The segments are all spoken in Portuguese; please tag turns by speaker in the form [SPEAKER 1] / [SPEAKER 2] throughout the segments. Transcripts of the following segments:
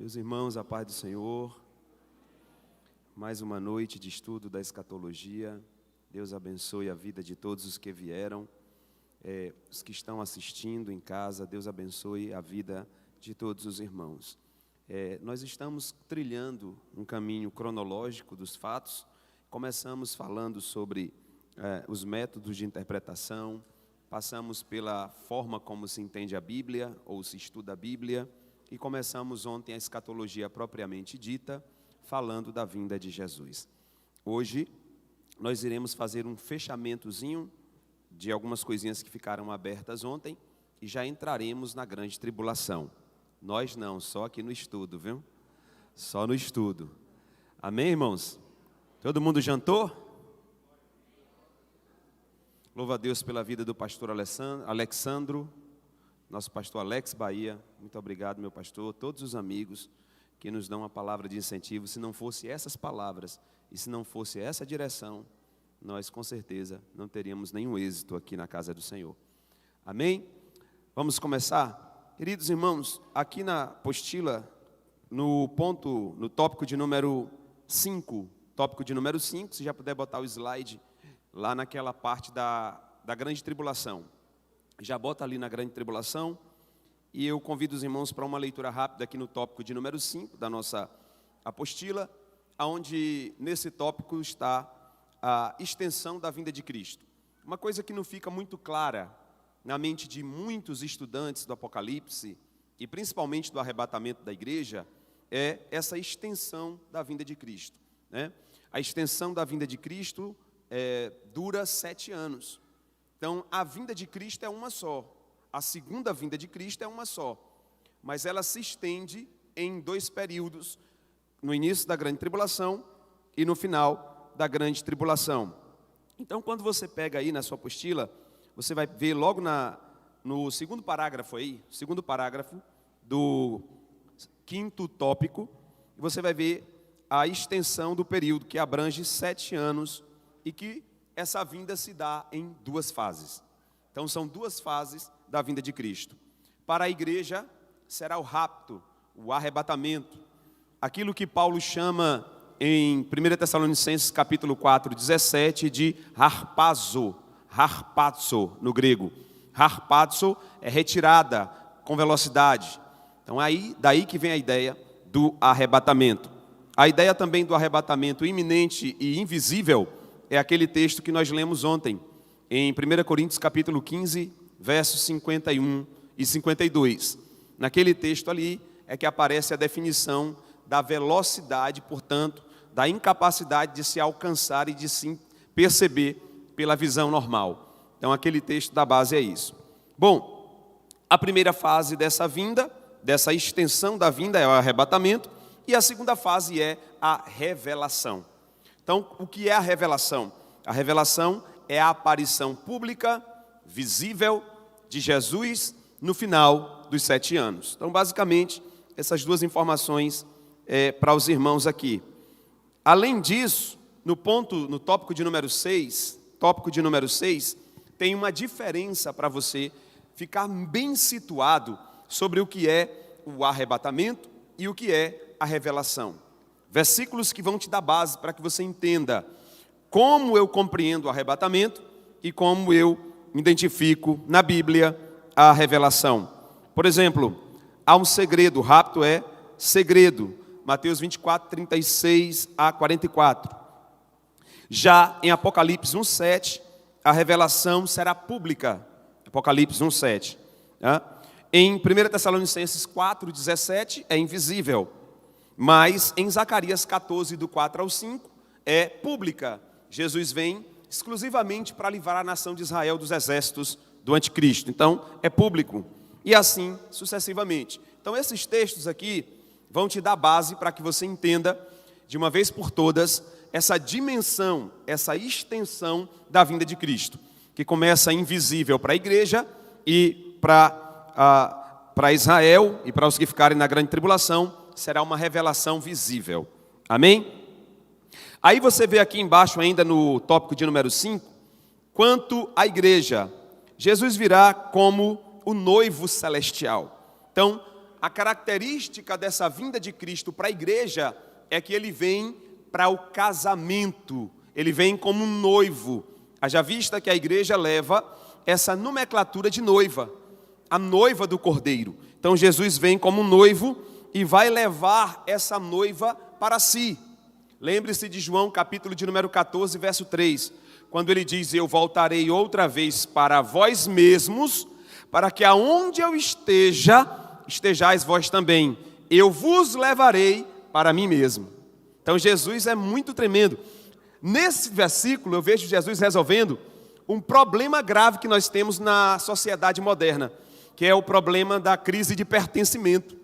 [SPEAKER 1] Meus irmãos, a paz do Senhor, mais uma noite de estudo da escatologia. Deus abençoe a vida de todos os que vieram, os que estão assistindo em casa. Deus abençoe a vida de todos os irmãos. Nós estamos trilhando um caminho cronológico dos fatos. Começamos falando sobre os métodos de interpretação, passamos pela forma como se entende a Bíblia ou se estuda a Bíblia, e começamos ontem a escatologia propriamente dita, falando da vinda de Jesus. Hoje, nós iremos fazer um fechamentozinho de algumas coisinhas que ficaram abertas ontem, e já entraremos na grande tribulação. Nós não, só aqui no estudo, viu? Só no estudo. Amém, irmãos? Todo mundo jantou? Louva a Deus pela vida do pastor Alexandro, nosso pastor Alex Bahia. Muito obrigado, meu pastor, todos os amigos que nos dão uma palavra de incentivo. Se não fosse essas palavras e se não fosse essa direção, nós com certeza não teríamos nenhum êxito aqui na casa do Senhor. Amém? Vamos começar? Queridos irmãos, aqui na apostila, no tópico de número 5, se já puder botar o slide lá naquela parte da grande tribulação. Já bota ali na grande tribulação, e eu convido os irmãos para uma leitura rápida aqui no tópico de número 5 da nossa apostila, onde nesse tópico está a extensão da vinda de Cristo. Uma coisa que não fica muito clara na mente de muitos estudantes do Apocalipse, e principalmente do arrebatamento da igreja, é essa extensão da vinda de Cristo, né? A extensão da vinda de Cristo dura 7 anos. Então, a vinda de Cristo é uma só. A segunda vinda de Cristo é uma só. Mas ela se estende em 2 períodos, no início da grande tribulação e no final da grande tribulação. Então, quando você pega aí na sua apostila, você vai ver logo no segundo parágrafo do 5º tópico, você vai ver a extensão do período que abrange 7 anos e que essa vinda se dá em 2 fases. Então, são 2 fases da vinda de Cristo. Para a igreja, será o rapto, o arrebatamento. Aquilo que Paulo chama em 1 Tessalonicenses capítulo 4, 17, de harpazo no grego. Harpazo é retirada com velocidade. Então, daí que vem a ideia do arrebatamento. A ideia também do arrebatamento iminente e invisível é aquele texto que nós lemos ontem, em 1 Coríntios capítulo 15, versos 51 e 52. Naquele texto ali é que aparece a definição da velocidade, portanto, da incapacidade de se alcançar e de se perceber pela visão normal. Então, aquele texto da base é isso. Bom, a primeira fase dessa vinda, dessa extensão da vinda, é o arrebatamento, e a segunda fase é a revelação. Então, o que é a revelação? A revelação é a aparição pública, visível, de Jesus no final dos 7 anos. Então, basicamente, essas 2 informações para os irmãos aqui. Além disso, no tópico de número 6, tem uma diferença para você ficar bem situado sobre o que é o arrebatamento e o que é a revelação. Versículos que vão te dar base para que você entenda como eu compreendo o arrebatamento e como eu identifico na Bíblia a revelação. Por exemplo, há um segredo, o rapto é segredo. Mateus 24, 36 a 44. Já em Apocalipse 1,7, a revelação será pública. Apocalipse 1,7. Em 1 Tessalonicenses 4, 17, é invisível. Mas em Zacarias 14, do 4 ao 5, é pública. Jesus vem exclusivamente para livrar a nação de Israel dos exércitos do anticristo. Então, é público. E assim sucessivamente. Então, esses textos aqui vão te dar base para que você entenda, de uma vez por todas, essa dimensão, essa extensão da vinda de Cristo, que começa invisível para a igreja e para Israel e para os que ficarem na grande tribulação, será uma revelação visível. Amém? Aí você vê aqui embaixo ainda no tópico de número 5, quanto à igreja, Jesus virá como o noivo celestial. Então, a característica dessa vinda de Cristo para a igreja é que ele vem para o casamento, ele vem como um noivo. Haja vista que a igreja leva essa nomenclatura de noiva, a noiva do Cordeiro. Então Jesus vem como um noivo e vai levar essa noiva para si. Lembre-se de João capítulo de número 14, verso 3, quando ele diz: eu voltarei outra vez para vós mesmos, para que aonde eu esteja, estejais vós também. Eu vos levarei para mim mesmo. Então Jesus é muito tremendo. Nesse versículo eu vejo Jesus resolvendo um problema grave que nós temos na sociedade moderna, que é o problema da crise de pertencimento.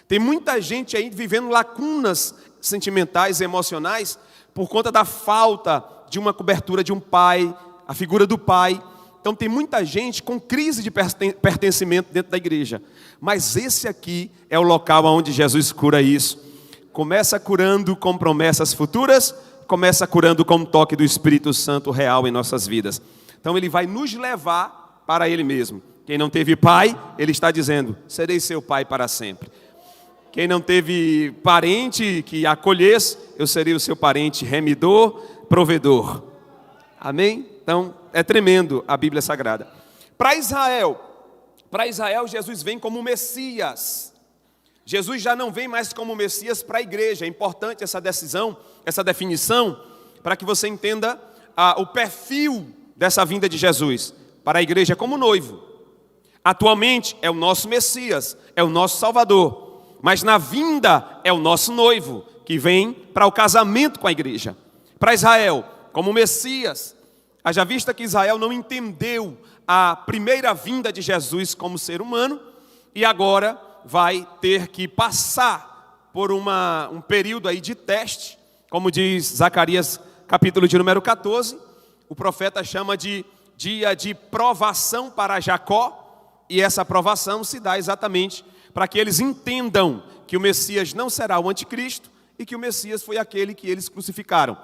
[SPEAKER 1] Tem muita gente aí vivendo lacunas sentimentais e emocionais por conta da falta de uma cobertura de um pai, a figura do pai. Então tem muita gente com crise de pertencimento dentro da igreja. Mas esse aqui é o local onde Jesus cura isso. Começa curando com promessas futuras, começa curando com um toque do Espírito Santo real em nossas vidas. Então ele vai nos levar para ele mesmo. Quem não teve pai, ele está dizendo: serei seu pai para sempre. Quem não teve parente que acolhesse, eu serei o seu parente remidor, provedor. Amém? Então é tremendo a Bíblia Sagrada. Para Israel, Jesus vem como Messias. Jesus já não vem mais como Messias para a igreja. É importante essa decisão, essa definição, para que você entenda o perfil dessa vinda de Jesus. Para a igreja como noivo. Atualmente é o nosso Messias, é o nosso Salvador. Mas na vinda é o nosso noivo, que vem para o casamento com a igreja. Para Israel, como Messias. Haja vista que Israel não entendeu a primeira vinda de Jesus como ser humano, e agora vai ter que passar por um período aí de teste, como diz Zacarias capítulo de número 14, o profeta chama de dia de provação para Jacó, e essa provação se dá exatamente para que eles entendam que o Messias não será o anticristo e que o Messias foi aquele que eles crucificaram.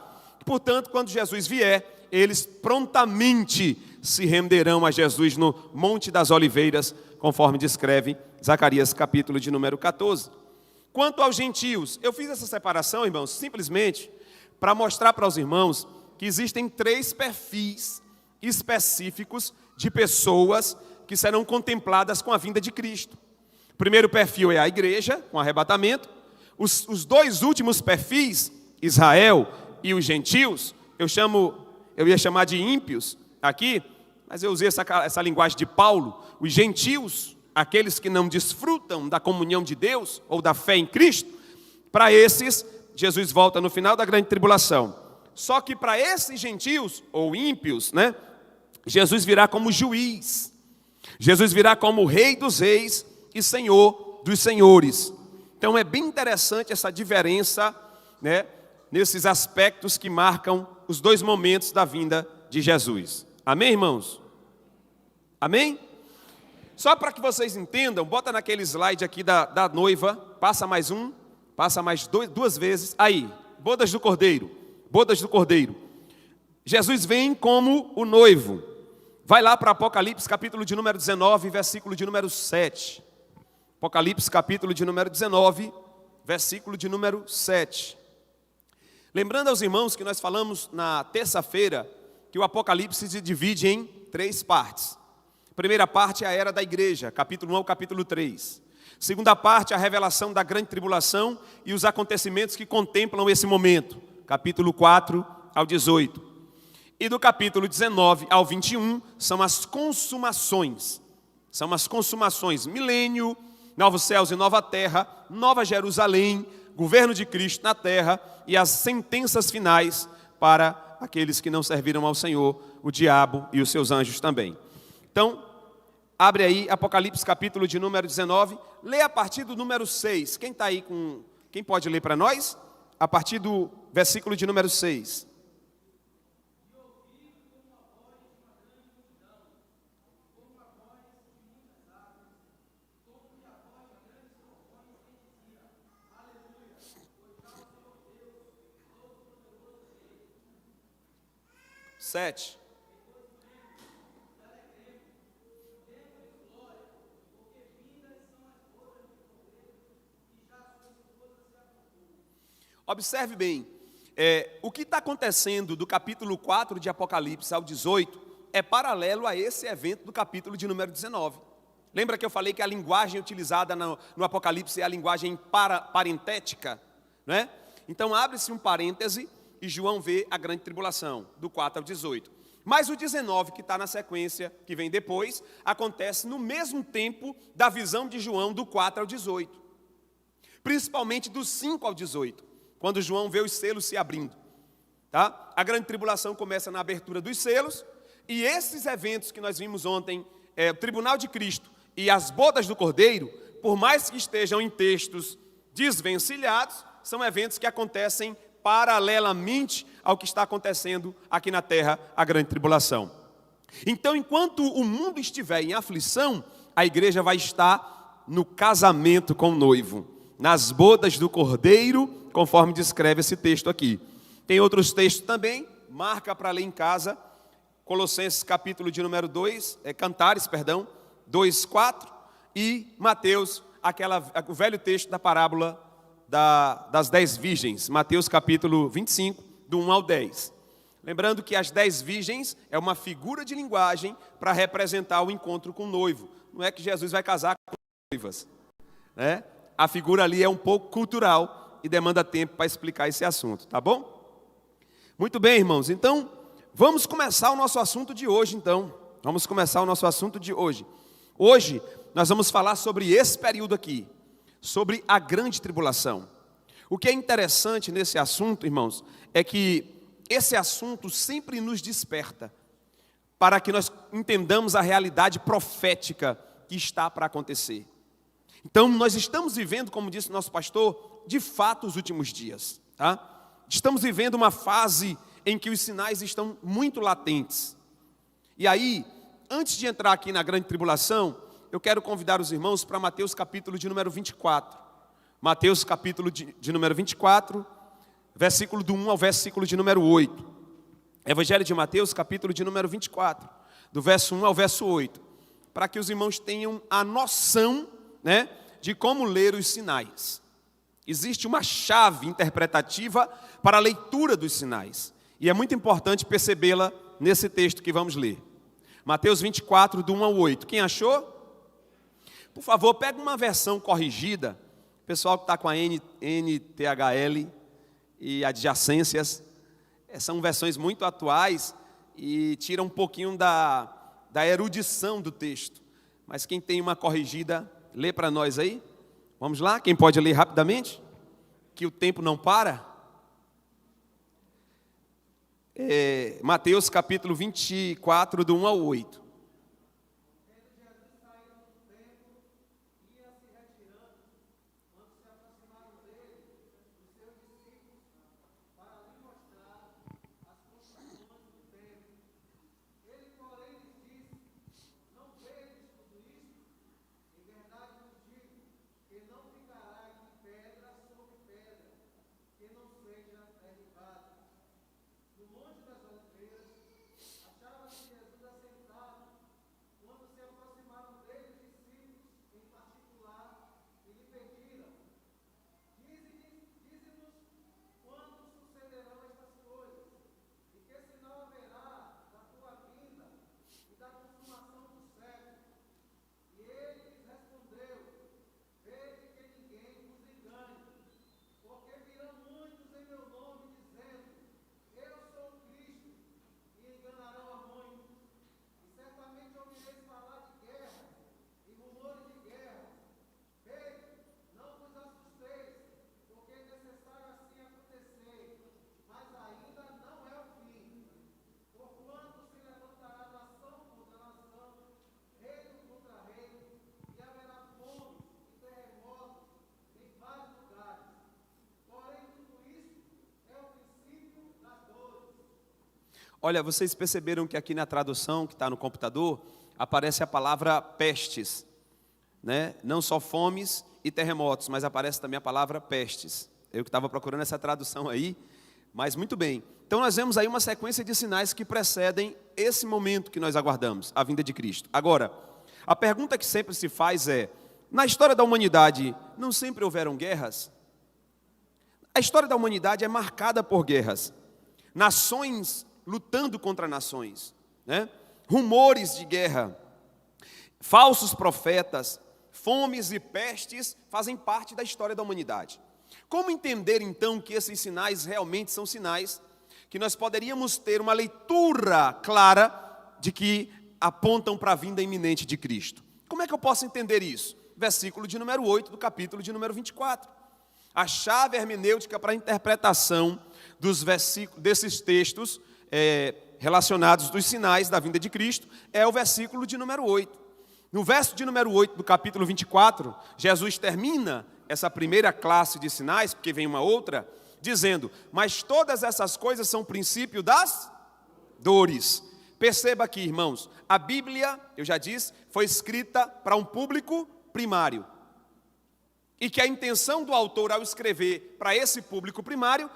[SPEAKER 1] Portanto, quando Jesus vier, eles prontamente se renderão a Jesus no Monte das Oliveiras, conforme descreve Zacarias capítulo de número 14. Quanto aos gentios, eu fiz essa separação, irmãos, simplesmente para mostrar para os irmãos que existem 3 perfis específicos de pessoas que serão contempladas com a vinda de Cristo. O primeiro perfil é a igreja, com arrebatamento. Os 2 últimos perfis, Israel e os gentios, eu ia chamar de ímpios aqui, mas eu usei essa linguagem de Paulo. Os gentios, aqueles que não desfrutam da comunhão de Deus ou da fé em Cristo, para esses, Jesus volta no final da grande tribulação. Só que para esses gentios, ou ímpios, né, Jesus virá como juiz. Jesus virá como Rei dos Reis e Senhor dos Senhores. Então é bem interessante essa diferença, né, nesses aspectos que marcam os 2 momentos da vinda de Jesus. Amém, irmãos? Amém? Só para que vocês entendam, bota naquele slide aqui da noiva, passa mais 2 vezes. Aí, bodas do Cordeiro, bodas do Cordeiro. Jesus vem como o noivo. Vai lá para Apocalipse, capítulo de número 19, versículo de número 7. Apocalipse, capítulo de número 19, versículo de número 7. Lembrando aos irmãos que nós falamos na terça-feira que o Apocalipse se divide em 3 partes. A primeira parte é a era da igreja, capítulo 1 ao capítulo 3. Segunda parte, a revelação da grande tribulação e os acontecimentos que contemplam esse momento, capítulo 4 ao 18. E do capítulo 19 ao 21 são as consumações. São as consumações, milênio, novos céus e nova terra, nova Jerusalém, governo de Cristo na terra e as sentenças finais para aqueles que não serviram ao Senhor, o diabo e os seus anjos também. Então, abre aí Apocalipse capítulo de número 19, lê a partir do número 6. Quem está aí com... Quem pode ler para nós? A partir do versículo de número 6. Sete. Observe bem, o que está acontecendo do capítulo 4 de Apocalipse ao 18 é paralelo a esse evento do capítulo de número 19. Lembra que eu falei que a linguagem utilizada no Apocalipse é a linguagem parentética, né? Então abre-se um parêntese e João vê a grande tribulação, do 4 ao 18. Mas o 19, que está na sequência, que vem depois, acontece no mesmo tempo da visão de João, do 4 ao 18. Principalmente do 5 ao 18, quando João vê os selos se abrindo. Tá? A grande tribulação começa na abertura dos selos, e esses eventos que nós vimos ontem, o tribunal de Cristo e as bodas do Cordeiro, por mais que estejam em textos desvencilhados, são eventos que acontecem paralelamente ao que está acontecendo aqui na terra, a grande tribulação. Então, enquanto o mundo estiver em aflição, a igreja vai estar no casamento com o noivo, nas bodas do Cordeiro, conforme descreve esse texto aqui. Tem outros textos também, marca para ler em casa, Colossenses capítulo de número 2, Cantares, 2:4, e Mateus, o velho texto da parábola das 10 virgens, Mateus capítulo 25, do 1 ao 10. Lembrando que as 10 virgens é uma figura de linguagem para representar o encontro com o noivo. Não é que Jesus vai casar com noivas, né? A figura ali é um pouco cultural e demanda tempo para explicar esse assunto, tá bom? Muito bem, irmãos, então vamos começar o nosso assunto de hoje, então. Vamos começar o nosso assunto de hoje. Hoje nós vamos falar sobre esse período aqui, sobre a grande tribulação. O que é interessante nesse assunto, irmãos, é que esse assunto sempre nos desperta para que nós entendamos a realidade profética que está para acontecer. Então, nós estamos vivendo, como disse o nosso pastor, de fato os últimos dias, tá? Estamos vivendo uma fase em que os sinais estão muito latentes. E aí, antes de entrar aqui na grande tribulação, eu quero convidar os irmãos para Mateus capítulo de número 24. Mateus capítulo de número 24, versículo do 1 ao versículo de número 8. Evangelho de Mateus capítulo de número 24, do verso 1 ao verso 8. Para que os irmãos tenham a noção, né, de como ler os sinais. Existe uma chave interpretativa para a leitura dos sinais. E é muito importante percebê-la nesse texto que vamos ler. Mateus 24, do 1 ao 8. Quem achou? Por favor, pega uma versão corrigida. O pessoal que está com a NTHL e adjacências, são versões muito atuais e tiram um pouquinho da erudição do texto. Mas quem tem uma corrigida, lê para nós aí. Vamos lá? Quem pode ler rapidamente? Que o tempo não para. Mateus capítulo 24, do 1 ao 8. Olha, vocês perceberam que aqui na tradução que está no computador, aparece a palavra pestes, né? Não só fomes e terremotos, mas aparece também a palavra pestes. Eu que estava procurando essa tradução aí, mas muito bem. Então nós vemos aí uma sequência de sinais que precedem esse momento que nós aguardamos, a vinda de Cristo. Agora, a pergunta que sempre se faz é, na história da humanidade, não sempre houveram guerras? A história da humanidade é marcada por guerras, nações lutando contra nações, né? Rumores de guerra, falsos profetas, fomes e pestes fazem parte da história da humanidade. Como entender então que esses sinais realmente são sinais que nós poderíamos ter uma leitura clara de que apontam para a vinda iminente de Cristo? Como é que eu posso entender isso? Versículo de número 8 do capítulo de número 24. A chave hermenêutica para a interpretação dos versículos, desses textos relacionados dos sinais da vinda de Cristo é o versículo de número 8. No verso de número 8 do capítulo 24, Jesus termina essa primeira classe de sinais, porque vem uma outra, dizendo: mas todas essas coisas são princípio das dores. Perceba aqui, irmãos, a Bíblia, eu já disse, foi escrita para um público primário. E que a intenção do autor ao escrever para esse público primário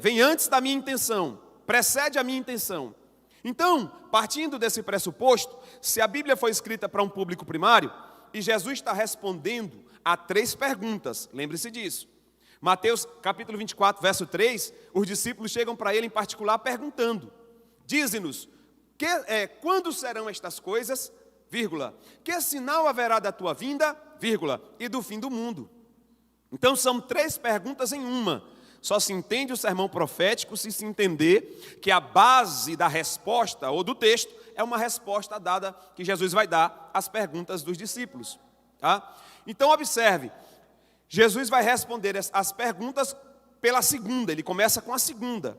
[SPEAKER 1] vem antes da minha intenção, precede a minha intenção. Então, partindo desse pressuposto, se a Bíblia foi escrita para um público primário, e Jesus está respondendo a 3 perguntas, lembre-se disso. Mateus capítulo 24, verso 3, os discípulos chegam para ele em particular perguntando: dize-nos, quando serão estas coisas, vírgula, que sinal haverá da tua vinda, vírgula, e do fim do mundo? Então são 3 perguntas em uma. Só se entende o sermão profético se entender que a base da resposta ou do texto é uma resposta dada que Jesus vai dar às perguntas dos discípulos. Tá? Então observe, Jesus vai responder as perguntas pela segunda, ele começa com a segunda,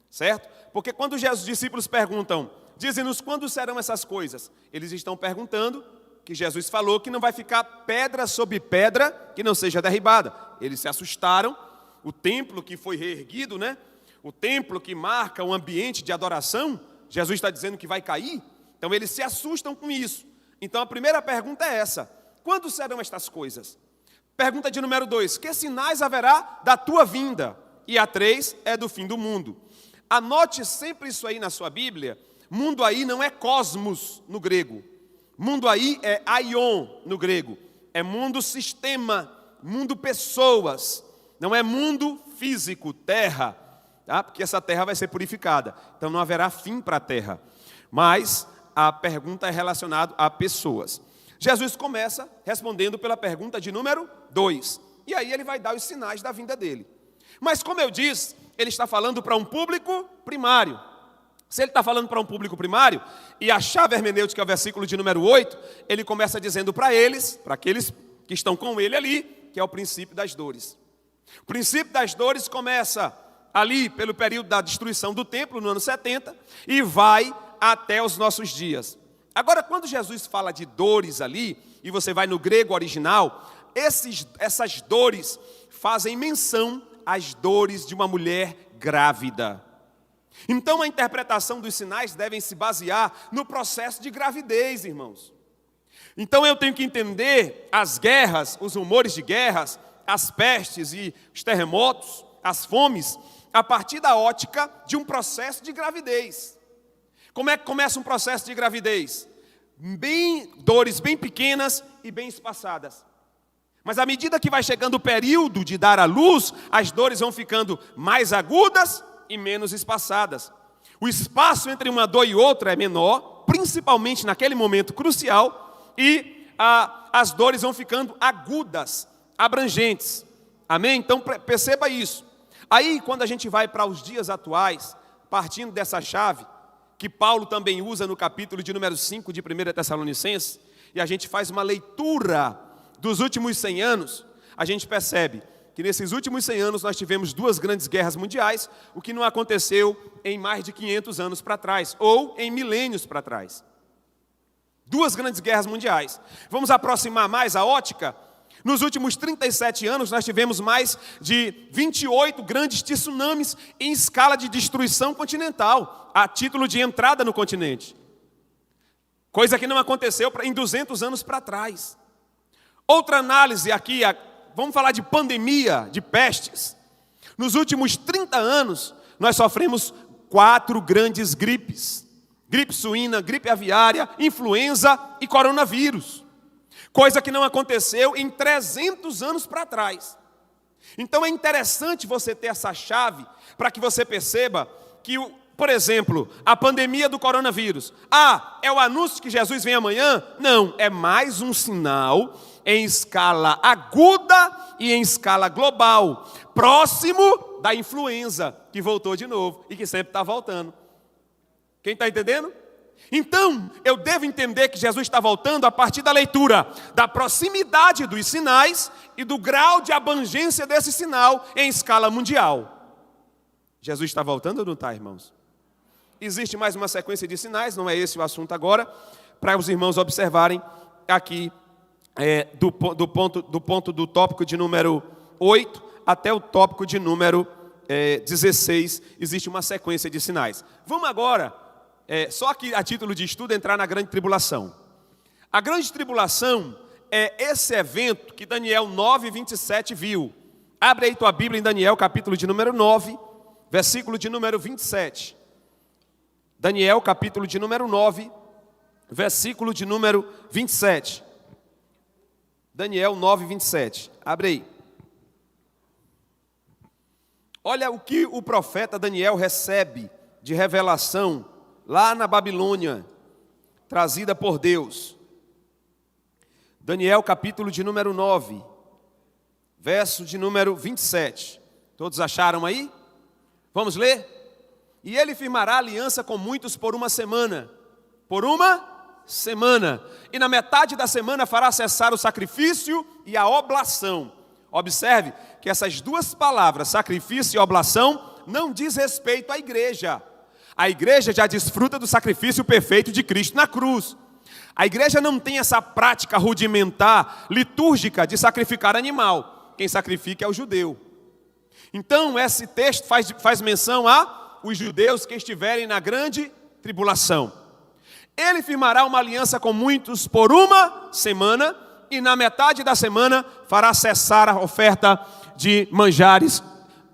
[SPEAKER 1] certo? Porque quando os discípulos perguntam, dize-nos quando serão essas coisas, eles estão perguntando que Jesus falou que não vai ficar pedra sobre pedra que não seja derribada. Eles se assustaram. O templo que foi reerguido, né? O templo que marca um ambiente de adoração, Jesus está dizendo que vai cair. Então eles se assustam com isso. Então a primeira pergunta é essa: quando serão estas coisas? Pergunta de número 2, que sinais haverá da tua vinda? E a 3 é do fim do mundo. Anote sempre isso aí na sua Bíblia. Mundo aí não é cosmos no grego. Mundo aí é aion no grego. É mundo sistema, mundo pessoas. Não é mundo físico, terra, tá? Porque essa terra vai ser purificada. Então não haverá fim para a terra. Mas a pergunta é relacionada a pessoas. Jesus começa respondendo pela pergunta de número 2. E aí ele vai dar os sinais da vinda dele. Mas como eu disse, ele está falando para um público primário. Se ele está falando para um público primário, e a chave hermenêutica é o versículo de número 8, ele começa dizendo para eles, para aqueles que estão com ele ali, que é o princípio das dores. O princípio das dores começa ali pelo período da destruição do templo, no ano 70, e vai até os nossos dias. Agora, quando Jesus fala de dores ali, e você vai no grego original, essas dores fazem menção às dores de uma mulher grávida. Então, a interpretação dos sinais devem se basear no processo de gravidez, irmãos. Então, eu tenho que entender as guerras, os rumores de guerras, as pestes e os terremotos, as fomes, a partir da ótica de um processo de gravidez. Como é que começa um processo de gravidez? Dores bem pequenas e bem espaçadas. Mas à medida que vai chegando o período de dar à luz, as dores vão ficando mais agudas e menos espaçadas. O espaço entre uma dor e outra é menor, principalmente naquele momento crucial, e as dores vão ficando agudas, abrangentes. Amém? Então perceba isso. Aí quando a gente vai para os dias atuais, partindo dessa chave, que Paulo também usa no capítulo de número 5 de 1 Tessalonicenses, e a gente faz uma leitura dos últimos 100 anos, a gente percebe que nesses últimos 100 anos nós tivemos 2 grandes guerras mundiais, o que não aconteceu em mais de 500 anos para trás, ou em milênios para trás. 2 grandes guerras mundiais. Vamos aproximar mais a ótica? Nos últimos 37 anos, nós tivemos mais de 28 grandes tsunamis em escala de destruição continental, a título de entrada no continente. Coisa que não aconteceu em 200 anos para trás. Outra análise aqui, vamos falar de pandemia, de pestes. Nos últimos 30 anos, nós sofremos 4 grandes gripes. Gripe suína, gripe aviária, influenza e coronavírus. Coisa que não aconteceu em 300 anos para trás. Então é interessante você ter essa chave para que você perceba que, por exemplo, a pandemia do coronavírus. É o anúncio que Jesus vem amanhã? Não, é mais um sinal em escala aguda e em escala global, próximo da influenza, que voltou de novo e que sempre está voltando. Quem está entendendo? Então, eu devo entender que Jesus está voltando a partir da leitura da proximidade dos sinais e do grau de abrangência desse sinal em escala mundial. Jesus está voltando ou não está, irmãos? Existe mais uma sequência de sinais, não é esse o assunto agora, para os irmãos observarem aqui do ponto do tópico de número 8 até o tópico de número 16, existe uma sequência de sinais. Vamos agora, só aqui a título de estudo, entrar na grande tribulação. A grande tribulação é esse evento que Daniel 9:27 viu. Abre aí tua Bíblia em Daniel, capítulo de número 9, versículo de número 27. Daniel, capítulo de número 9, versículo de número 27. Daniel 9:27. Abre aí. Olha o que o profeta Daniel recebe de revelação lá na Babilônia, trazida por Deus. Daniel, capítulo de número 9, verso de número 27. Todos acharam aí? Vamos ler? E ele firmará aliança com muitos por uma semana. Por uma semana. E na metade da semana fará cessar o sacrifício e a oblação. Observe que essas duas palavras, sacrifício e oblação, não diz respeito à igreja. A igreja já desfruta do sacrifício perfeito de Cristo na cruz. A igreja não tem essa prática rudimentar, litúrgica, de sacrificar animal. Quem sacrifica é o judeu. Então, esse texto faz menção a os judeus que estiverem na grande tribulação. Ele firmará uma aliança com muitos por uma semana, e na metade da semana fará cessar a oferta de manjares.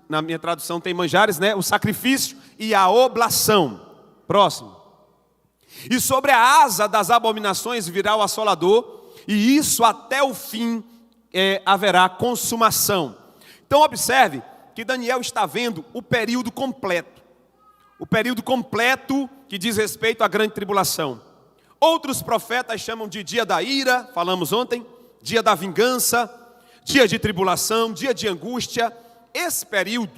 [SPEAKER 1] Na minha tradução tem manjares, né? O sacrifício e a oblação. Próximo. E sobre a asa das abominações virá o assolador, e isso até o fim haverá consumação. Então observe que Daniel está vendo o período completo. O período completo que diz respeito à grande tribulação. Outros profetas chamam de dia da ira, falamos ontem, dia da vingança, dia de tribulação, dia de angústia. Esse período,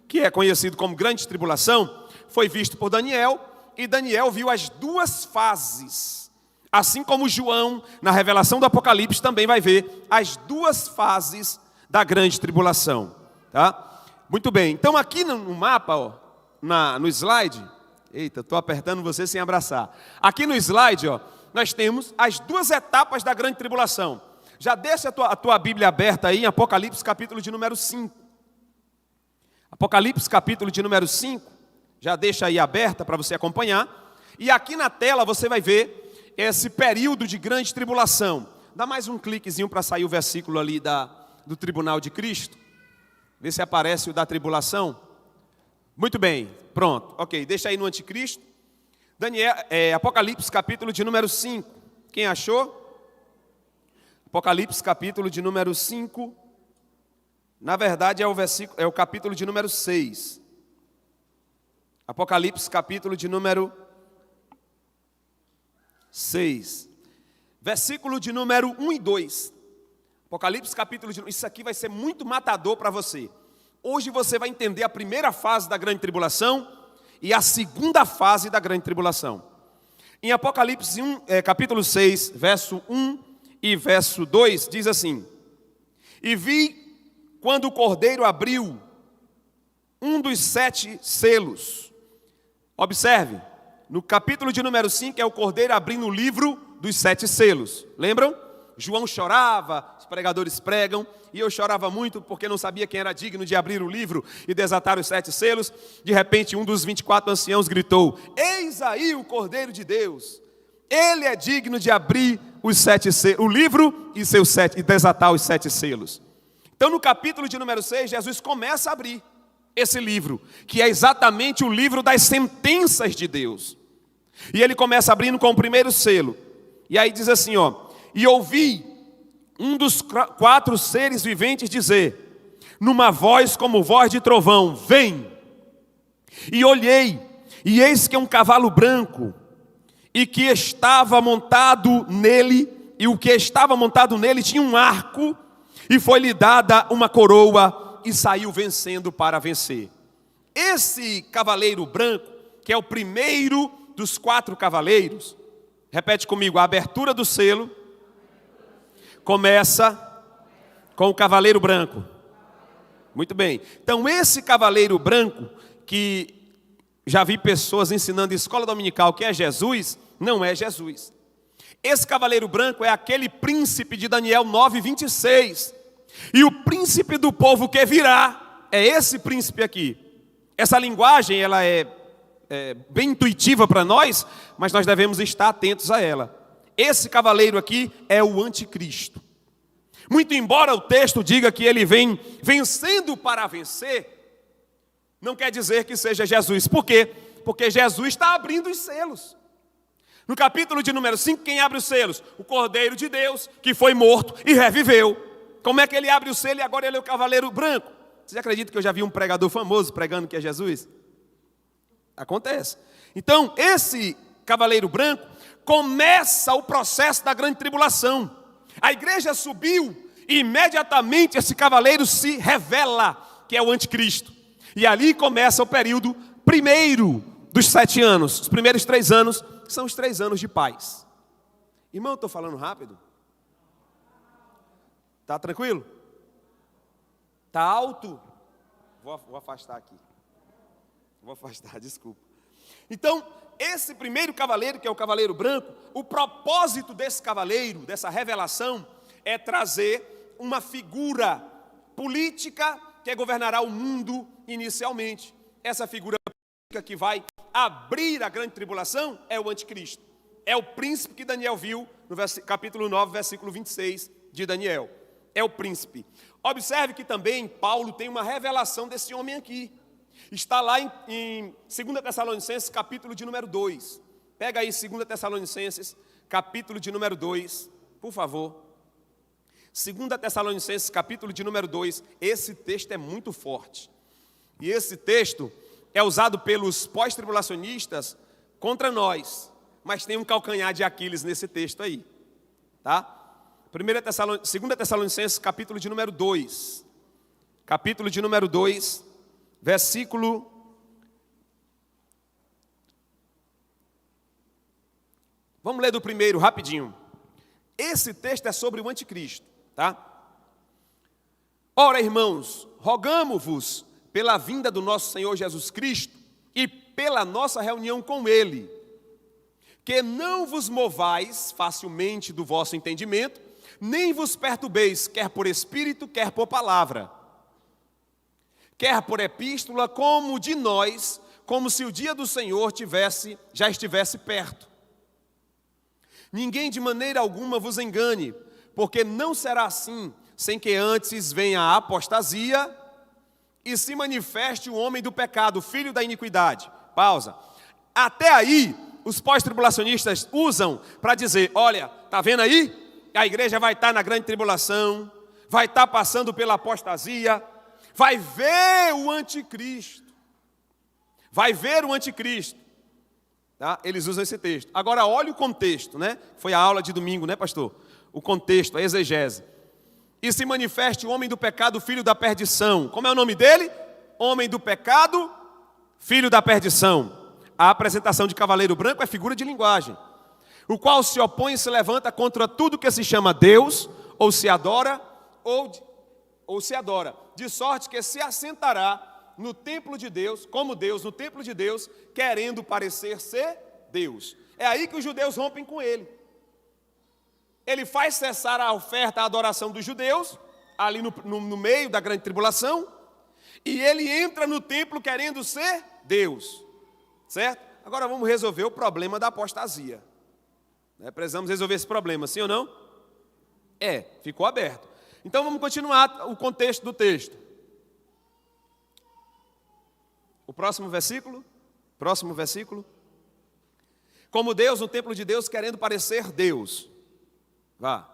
[SPEAKER 1] que é conhecido como grande tribulação, foi visto por Daniel, e Daniel viu as duas fases. Assim como João, na revelação do Apocalipse, também vai ver as duas fases da grande tribulação. Tá? Muito bem, então aqui no mapa, no slide, eita, estou apertando você sem abraçar. Aqui no slide, nós temos as duas etapas da grande tribulação. Já deixa a tua Bíblia aberta aí em Apocalipse, capítulo de número 5. Apocalipse, capítulo de número 5. Já deixa aí aberta para você acompanhar. E aqui na tela você vai ver esse período de grande tribulação. Dá mais um cliquezinho para sair o versículo ali do tribunal de Cristo. Vê se aparece o da tribulação. Muito bem, pronto. Ok, deixa aí no anticristo. Apocalipse, capítulo de número 5. Quem achou? Apocalipse, capítulo de número 5. Na verdade é o capítulo de número 6. Apocalipse, capítulo de número 6. Versículo de número 1 e 2. Apocalipse, capítulo de... Isso aqui vai ser muito matador para você. Hoje você vai entender a primeira fase da grande tribulação e a segunda fase da grande tribulação. Em Apocalipse 1, capítulo 6, verso 1 e verso 2, diz assim: E vi quando o Cordeiro abriu um dos 7 selos. Observe, no capítulo de número 5 é o Cordeiro abrindo o livro dos 7 selos. Lembram? João chorava, os pregadores pregam, e eu chorava muito porque não sabia quem era digno de abrir o livro e desatar os 7 selos. De repente, um dos 24 anciãos gritou: Eis aí o Cordeiro de Deus. Ele é digno de abrir os 7 selos, o livro e desatar os 7 selos. Então, no capítulo de número 6, Jesus começa a abrir esse livro, que é exatamente o livro das sentenças de Deus. E ele começa abrindo com o primeiro selo. E aí diz assim, E ouvi um dos 4 seres viventes dizer: numa voz como voz de trovão: vem! E olhei, e eis que um cavalo branco, e que estava montado nele, e o que estava montado nele tinha um arco, e foi-lhe dada uma coroa, e saiu vencendo para vencer. Esse cavaleiro branco, que é o primeiro dos 4 cavaleiros, repete comigo: a abertura do selo começa com o cavaleiro branco. Muito bem. Então esse cavaleiro branco, que já vi pessoas ensinando em escola dominical que é Jesus, não é Jesus. Esse cavaleiro branco é aquele príncipe de Daniel 9:26. E o príncipe do povo que virá é esse príncipe aqui. Essa linguagem, ela é bem intuitiva para nós, mas nós devemos estar atentos a ela. Esse cavaleiro aqui é o anticristo. Muito embora o texto diga que ele vem vencendo para vencer, não quer dizer que seja Jesus. Por quê? Porque Jesus está abrindo os selos. No capítulo de número 5, quem abre os selos? O Cordeiro de Deus, que foi morto e reviveu. Como é que ele abre o selo e agora ele é o cavaleiro branco? Vocês acreditam que eu já vi um pregador famoso pregando que é Jesus? Acontece. Então, esse cavaleiro branco começa o processo da grande tribulação. A igreja subiu e imediatamente esse cavaleiro se revela, que é o anticristo. E ali começa o período primeiro dos 7 anos. Os primeiros 3 anos são os 3 anos de paz. Irmão, eu estou falando rápido? Está tranquilo? Está alto? Vou afastar aqui. Vou afastar, desculpa. Então, esse primeiro cavaleiro, que é o cavaleiro branco, o propósito desse cavaleiro, dessa revelação, é trazer uma figura política que governará o mundo inicialmente. Essa figura política que vai abrir a grande tribulação é o anticristo. É o príncipe que Daniel viu no capítulo 9, versículo 26 de Daniel. É o príncipe. Observe que também Paulo tem uma revelação desse homem aqui. Está lá em 2 Tessalonicenses, capítulo de número 2. Pega aí 2 Tessalonicenses, capítulo de número 2, por favor. 2 Tessalonicenses, capítulo de número 2. Esse texto é muito forte. E esse texto é usado pelos pós-tribulacionistas contra nós. Mas tem um calcanhar de Aquiles nesse texto aí. Tá? 2 Tessalonicenses, capítulo de número 2. Capítulo de número 2, versículo... Vamos ler do primeiro, rapidinho. Esse texto é sobre o anticristo, tá? Ora, irmãos, rogamo-vos pela vinda do nosso Senhor Jesus Cristo e pela nossa reunião com Ele, que não vos movais facilmente do vosso entendimento, nem vos perturbeis, quer por espírito, quer por palavra, quer por epístola, como de nós, como se o dia do Senhor já estivesse perto. Ninguém de maneira alguma vos engane, porque não será assim, sem que antes venha a apostasia e se manifeste o homem do pecado, filho da iniquidade. Pausa. Até aí, os pós-tribulacionistas usam para dizer, olha, está vendo aí? A igreja vai estar na grande tribulação, vai estar passando pela apostasia, vai ver o anticristo. Vai ver o anticristo. Tá? Eles usam esse texto. Agora, olha o contexto, né? Foi a aula de domingo, né, pastor? O contexto, a exegese. E se manifeste o homem do pecado, filho da perdição. Como é o nome dele? Homem do pecado, filho da perdição. A apresentação de cavaleiro branco é figura de linguagem. O qual se opõe e se levanta contra tudo que se chama Deus, ou se adora, ou se adora. De sorte que se assentará no templo de Deus, como Deus, no templo de Deus, querendo parecer ser Deus. É aí que os judeus rompem com ele. Ele faz cessar a oferta, a adoração dos judeus, ali no meio da grande tribulação, e ele entra no templo querendo ser Deus. Certo? Agora vamos resolver o problema da apostasia. Precisamos resolver esse problema, sim ou não? Ficou aberto. Então vamos continuar o contexto do texto. O próximo versículo. Como Deus, no templo de Deus, querendo parecer Deus. Vá.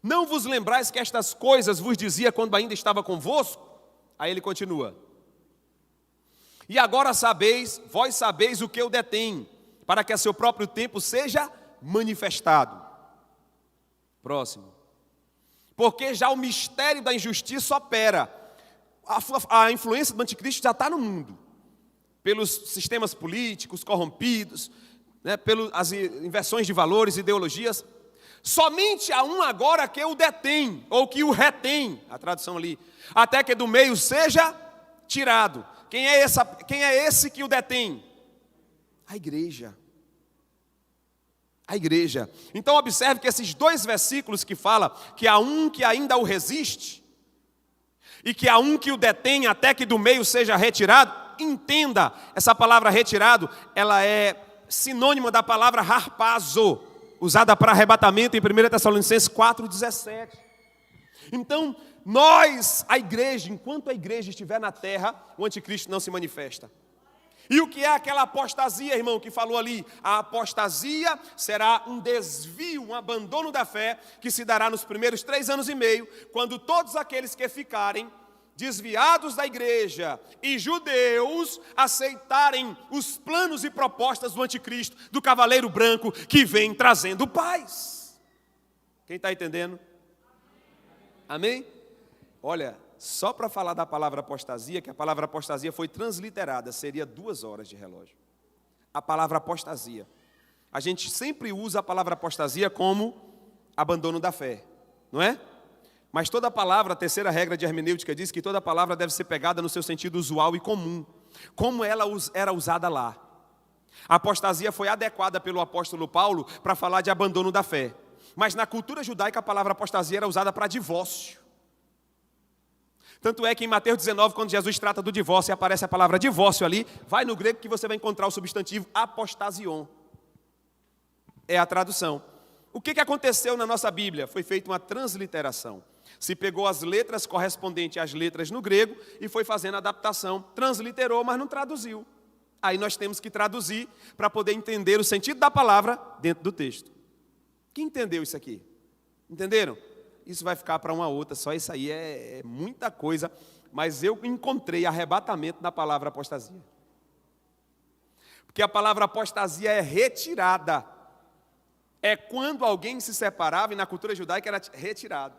[SPEAKER 1] Não vos lembrais que estas coisas vos dizia quando ainda estava convosco? Aí ele continua. E agora vós sabeis o que eu detém, para que a seu próprio tempo seja manifestado. Próximo. Porque já o mistério da injustiça opera. A influência do anticristo já está no mundo. Pelos sistemas políticos corrompidos, né, pelas inversões de valores, ideologias. Somente há um agora que o detém, ou que o retém, a tradução ali, até que do meio seja tirado. Quem é esse que o detém? A igreja. A igreja. Então observe que esses dois versículos que falam que há um que ainda o resiste, e que há um que o detém até que do meio seja retirado, entenda, essa palavra retirado, ela é sinônima da palavra harpazo, usada para arrebatamento em 1 Tessalonicenses 4,17. Então, nós, a igreja, enquanto a igreja estiver na terra, o anticristo não se manifesta. E o que é aquela apostasia, irmão, que falou ali? A apostasia será um desvio, um abandono da fé, que se dará nos primeiros 3 anos e meio, quando todos aqueles que ficarem desviados da igreja e judeus aceitarem os planos e propostas do anticristo, do cavaleiro branco, que vem trazendo paz. Quem está entendendo? Amém? Olha, só para falar da palavra apostasia, que a palavra apostasia foi transliterada, seria 2 horas de relógio. A palavra apostasia. A gente sempre usa a palavra apostasia como abandono da fé, não é? Mas toda palavra, a terceira regra de hermenêutica diz que toda palavra deve ser pegada no seu sentido usual e comum, como ela era usada lá. A apostasia foi adequada pelo apóstolo Paulo para falar de abandono da fé. Mas na cultura judaica a palavra apostasia era usada para divórcio. Tanto é que em Mateus 19, quando Jesus trata do divórcio e aparece a palavra divórcio ali, vai no grego que você vai encontrar o substantivo apostasion. É a tradução. O que aconteceu na nossa Bíblia? Foi feita uma transliteração. Se pegou as letras correspondentes às letras no grego e foi fazendo a adaptação. Transliterou, mas não traduziu. Aí nós temos que traduzir para poder entender o sentido da palavra dentro do texto. Quem entendeu isso aqui? Entenderam? Isso vai ficar para uma outra, só isso aí é muita coisa, mas eu encontrei arrebatamento na palavra apostasia. Porque a palavra apostasia é retirada. É quando alguém se separava e na cultura judaica era retirado.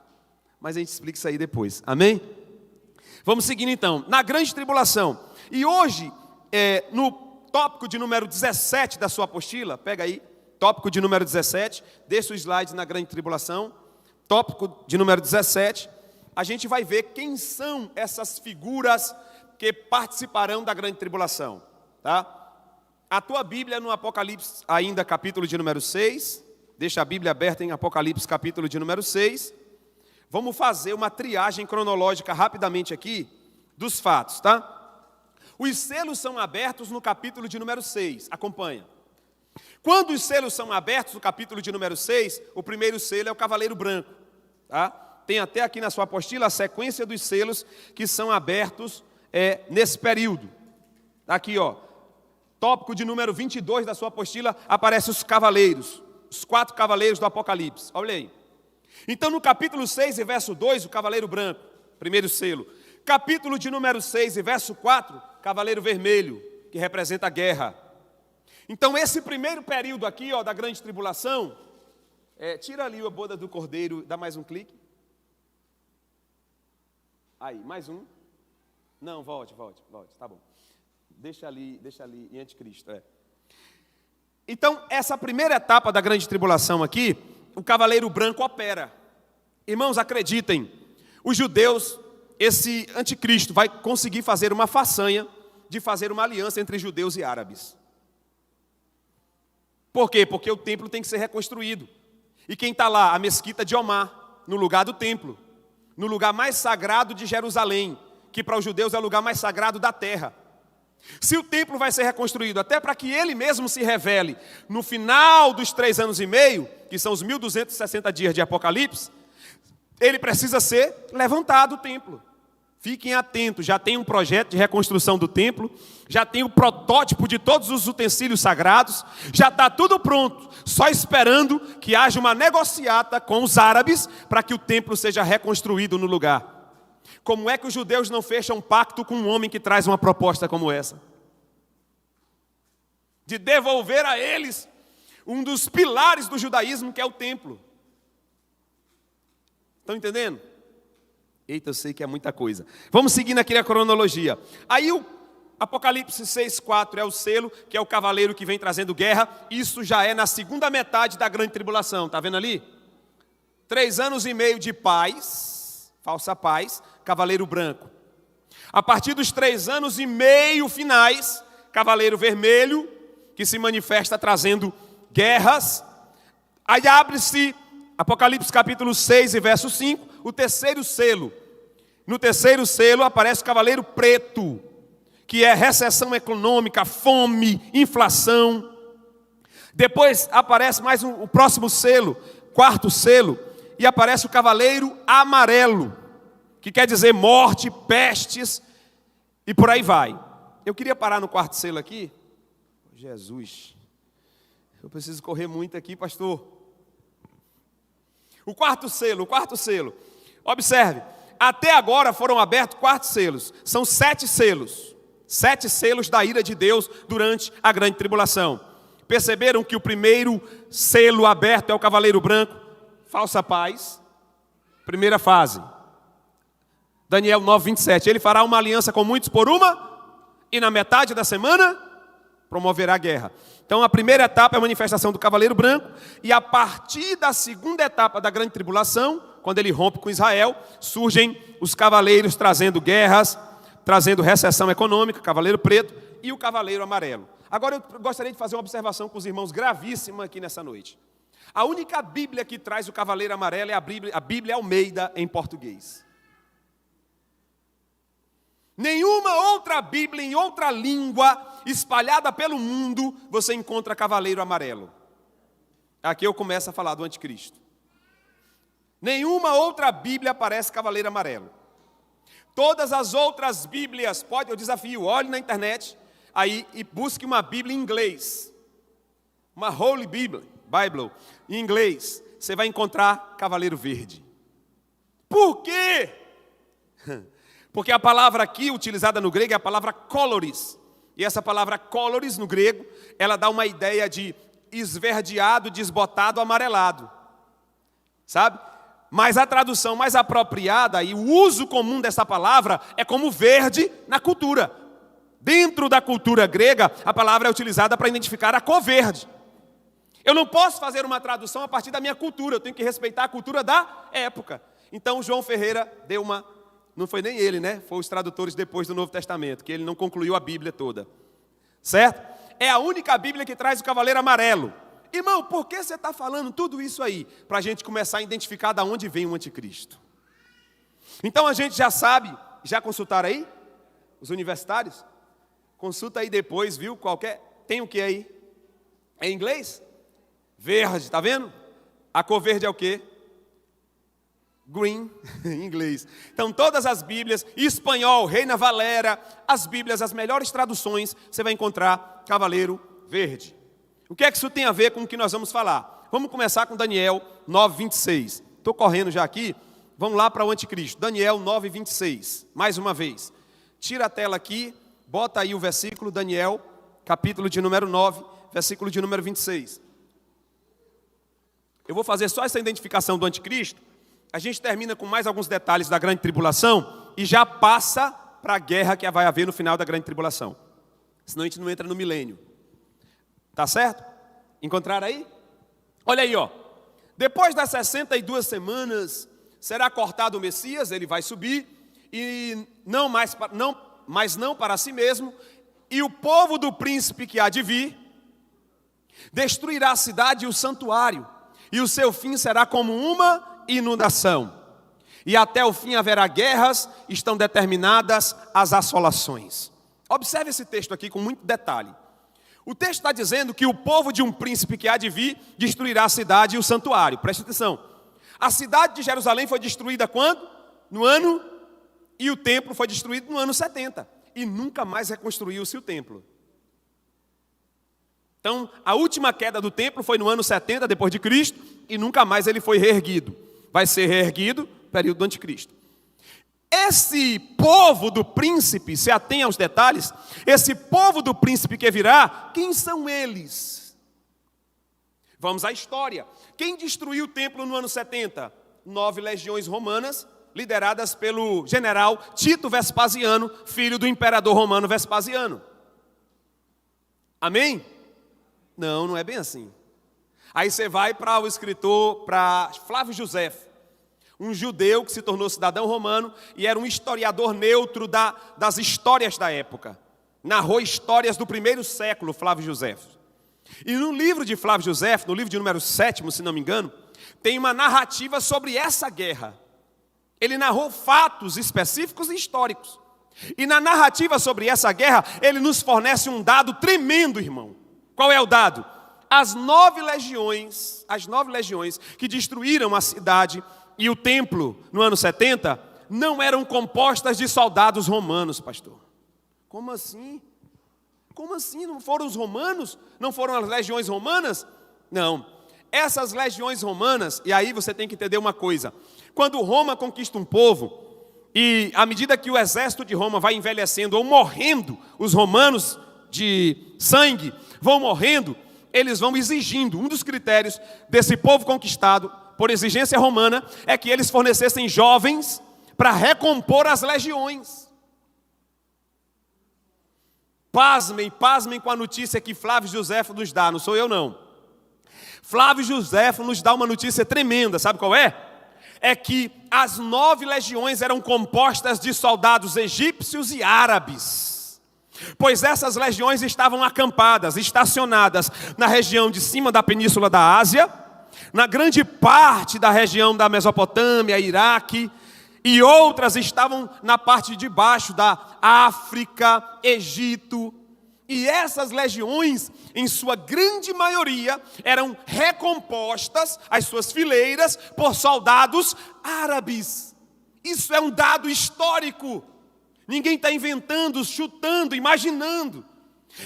[SPEAKER 1] Mas a gente explica isso aí depois, amém? Vamos seguindo então, na grande tribulação. E hoje, no tópico de número 17 da sua apostila, pega aí, tópico de número 17, deixa o slide na grande tribulação. Tópico de número 17, a gente vai ver quem são essas figuras que participarão da grande tribulação, tá? A tua Bíblia no Apocalipse, ainda capítulo de número 6, deixa a Bíblia aberta em Apocalipse capítulo de número 6, vamos fazer uma triagem cronológica rapidamente aqui dos fatos, tá? Os selos são abertos no capítulo de número 6, acompanha. Quando os selos são abertos no capítulo de número 6, o primeiro selo é o cavaleiro branco. Tá? Tem até aqui na sua apostila a sequência dos selos que são abertos nesse período. Aqui, ó, tópico de número 22 da sua apostila, aparecem os cavaleiros, os 4 cavaleiros do Apocalipse. Olha aí. Então, no capítulo 6 e verso 2, o cavaleiro branco, primeiro selo. Capítulo de número 6 e verso 4, cavaleiro vermelho, que representa a guerra. Então, esse primeiro período aqui, ó, da grande tribulação, tira ali a boda do cordeiro, dá mais um clique. Aí, mais um. Não, volte, tá bom. Deixa ali, em anticristo, Então, essa primeira etapa da grande tribulação aqui, o cavaleiro branco opera. Irmãos, acreditem, os judeus, esse anticristo vai conseguir fazer uma façanha de fazer uma aliança entre judeus e árabes. Por quê? Porque o templo tem que ser reconstruído. E quem está lá? A mesquita de Omar, no lugar do templo. No lugar mais sagrado de Jerusalém, que para os judeus é o lugar mais sagrado da terra. Se o templo vai ser reconstruído, até para que ele mesmo se revele, no final dos 3 anos e meio, que são os 1260 dias de Apocalipse, ele precisa ser levantado o templo. Fiquem atentos, já tem um projeto de reconstrução do templo, já tem o protótipo de todos os utensílios sagrados, já está tudo pronto, só esperando que haja uma negociata com os árabes para que o templo seja reconstruído no lugar. Como é que os judeus não fecham um pacto com um homem que traz uma proposta como essa? De devolver a eles um dos pilares do judaísmo, que é o templo. Estão entendendo? Eita, eu sei que é muita coisa. Vamos seguindo aqui a cronologia. Aí o Apocalipse 6,4 é o selo, que é o cavaleiro que vem trazendo guerra. Isso já é na segunda metade da grande tribulação. Está vendo ali? 3 anos e meio de paz, falsa paz, cavaleiro branco. A partir dos 3 anos e meio finais, cavaleiro vermelho, que se manifesta trazendo guerras. Aí abre-se Apocalipse capítulo 6 e verso 5, o terceiro selo. No terceiro selo aparece o cavaleiro preto, que é recessão econômica, fome, inflação. Depois aparece mais o próximo selo, quarto selo, e aparece o cavaleiro amarelo, que quer dizer morte, pestes, e por aí vai. Eu queria parar no quarto selo aqui. Jesus, eu preciso correr muito aqui, pastor. O quarto selo. Observe, até agora foram abertos 4 selos. São 7 selos. 7 selos da ira de Deus durante a grande tribulação. Perceberam que o primeiro selo aberto é o cavaleiro branco, falsa paz, primeira fase. Daniel 9:27, ele fará uma aliança com muitos por uma, e na metade da semana promoverá a guerra. Então a primeira etapa é a manifestação do cavaleiro branco, e a partir da segunda etapa da grande tribulação, quando ele rompe com Israel, surgem os cavaleiros trazendo guerras, trazendo recessão econômica, cavaleiro preto e o cavaleiro amarelo. Agora eu gostaria de fazer uma observação com os irmãos gravíssima aqui nessa noite. A única Bíblia que traz o cavaleiro amarelo é a Bíblia Almeida em português. Nenhuma outra Bíblia em outra língua espalhada pelo mundo você encontra cavaleiro amarelo. Aqui eu começo a falar do anticristo. Nenhuma outra Bíblia aparece cavaleiro amarelo. Todas as outras Bíblias, eu desafio, olhe na internet aí e busque uma Bíblia em inglês. Uma Holy Bible em inglês. Você vai encontrar cavaleiro verde. Por quê? Porque a palavra aqui utilizada no grego é a palavra coloris. E essa palavra coloris no grego, ela dá uma ideia de esverdeado, desbotado, amarelado. Sabe? Mas a tradução mais apropriada e o uso comum dessa palavra é como verde na cultura. Dentro da cultura grega, a palavra é utilizada para identificar a cor verde. Eu não posso fazer uma tradução a partir da minha cultura, eu tenho que respeitar a cultura da época. Então João Ferreira deu uma... Não foi nem ele, né? Foi os tradutores depois do Novo Testamento, que ele não concluiu a Bíblia toda. Certo? É a única Bíblia que traz o cavaleiro amarelo. Irmão, por que você está falando tudo isso aí? Para a gente começar a identificar de onde vem o anticristo. Então a gente já sabe, já consultaram aí? Os universitários? Consulta aí depois, viu? Tem o que aí? É em inglês? Verde, tá vendo? A cor verde é o quê? Green, em inglês. Então todas as Bíblias, espanhol, Reina Valera, as Bíblias, as melhores traduções, você vai encontrar cavaleiro verde. O que é que isso tem a ver com o que nós vamos falar? Vamos começar com Daniel 9:26. Estou correndo já aqui, vamos lá para o anticristo. Daniel 9:26, mais uma vez. Tira a tela aqui, bota aí o versículo, Daniel, capítulo de número 9, versículo de número 26. Eu vou fazer só essa identificação do anticristo. A gente termina com mais alguns detalhes da grande tribulação e já passa para a guerra que vai haver no final da grande tribulação. Senão a gente não entra no milênio. Tá certo? Encontraram aí? Olha aí, ó. Depois das 62 semanas, será cortado o Messias, ele vai subir, e mas não para si mesmo, e o povo do príncipe que há de vir destruirá a cidade e o santuário, e o seu fim será como uma inundação. E até o fim haverá guerras, estão determinadas as assolações. Observe esse texto aqui com muito detalhe. O texto está dizendo que o povo de um príncipe que há de vir destruirá a cidade e o santuário. Preste atenção. A cidade de Jerusalém foi destruída quando? No ano E o templo foi destruído no ano 70. E nunca mais reconstruiu-se o templo. Então, a última queda do templo foi no ano 70 depois de Cristo, e nunca mais ele foi reerguido. Vai ser reerguido no período do anticristo. Esse povo do príncipe, se atém aos detalhes, esse povo do príncipe que virá, quem são eles? Vamos à história. Quem destruiu o templo no ano 70? 9 legiões romanas, lideradas pelo general Tito Vespasiano, filho do imperador romano Vespasiano. Amém? Não, não é bem assim. Aí você vai para o escritor, para Flávio Josefo, um judeu que se tornou cidadão romano e era um historiador neutro das histórias da época. Narrou histórias do primeiro século, Flávio Josefo. E no livro de Flávio Josefo, no livro de número 7, se não me engano, tem uma narrativa sobre essa guerra. Ele narrou fatos específicos e históricos. E na narrativa sobre essa guerra, ele nos fornece um dado tremendo, irmão. Qual é o dado? As 9 legiões que destruíram a cidade e o templo no ano 70, não eram compostas de soldados romanos, pastor. Como assim? Como assim? Não foram os romanos? Não foram as legiões romanas? Não. Essas legiões romanas, e aí você tem que entender uma coisa. Quando Roma conquista um povo, e à medida que o exército de Roma vai envelhecendo ou morrendo, os romanos de sangue vão morrendo, eles vão exigindo, um dos critérios desse povo conquistado, por exigência romana, é que eles fornecessem jovens para recompor as legiões. Pasmem com a notícia que Flávio Josefo nos dá, não sou eu não. Flávio Josefo nos dá uma notícia tremenda, sabe qual é? É que as 9 legiões eram compostas de soldados egípcios e árabes. Pois essas legiões estavam acampadas, estacionadas na região de cima da península da Ásia, na grande parte da região da Mesopotâmia, Iraque, e outras estavam na parte de baixo da África, Egito. E essas legiões, em sua grande maioria, eram recompostas, as suas fileiras, por soldados árabes. Isso é um dado histórico. Ninguém está inventando, chutando, imaginando.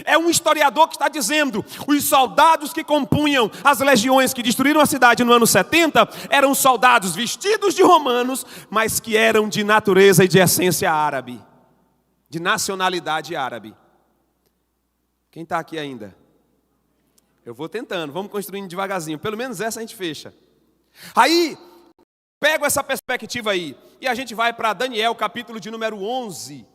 [SPEAKER 1] É um historiador que está dizendo: os soldados que compunham as legiões que destruíram a cidade no ano 70 eram soldados vestidos de romanos, mas que eram de natureza e de essência árabe, de nacionalidade árabe. Quem está aqui ainda? Eu vou tentando, vamos construindo devagarzinho, pelo menos essa a gente fecha. Aí, pego essa perspectiva aí, e a gente vai para Daniel, capítulo de número 11.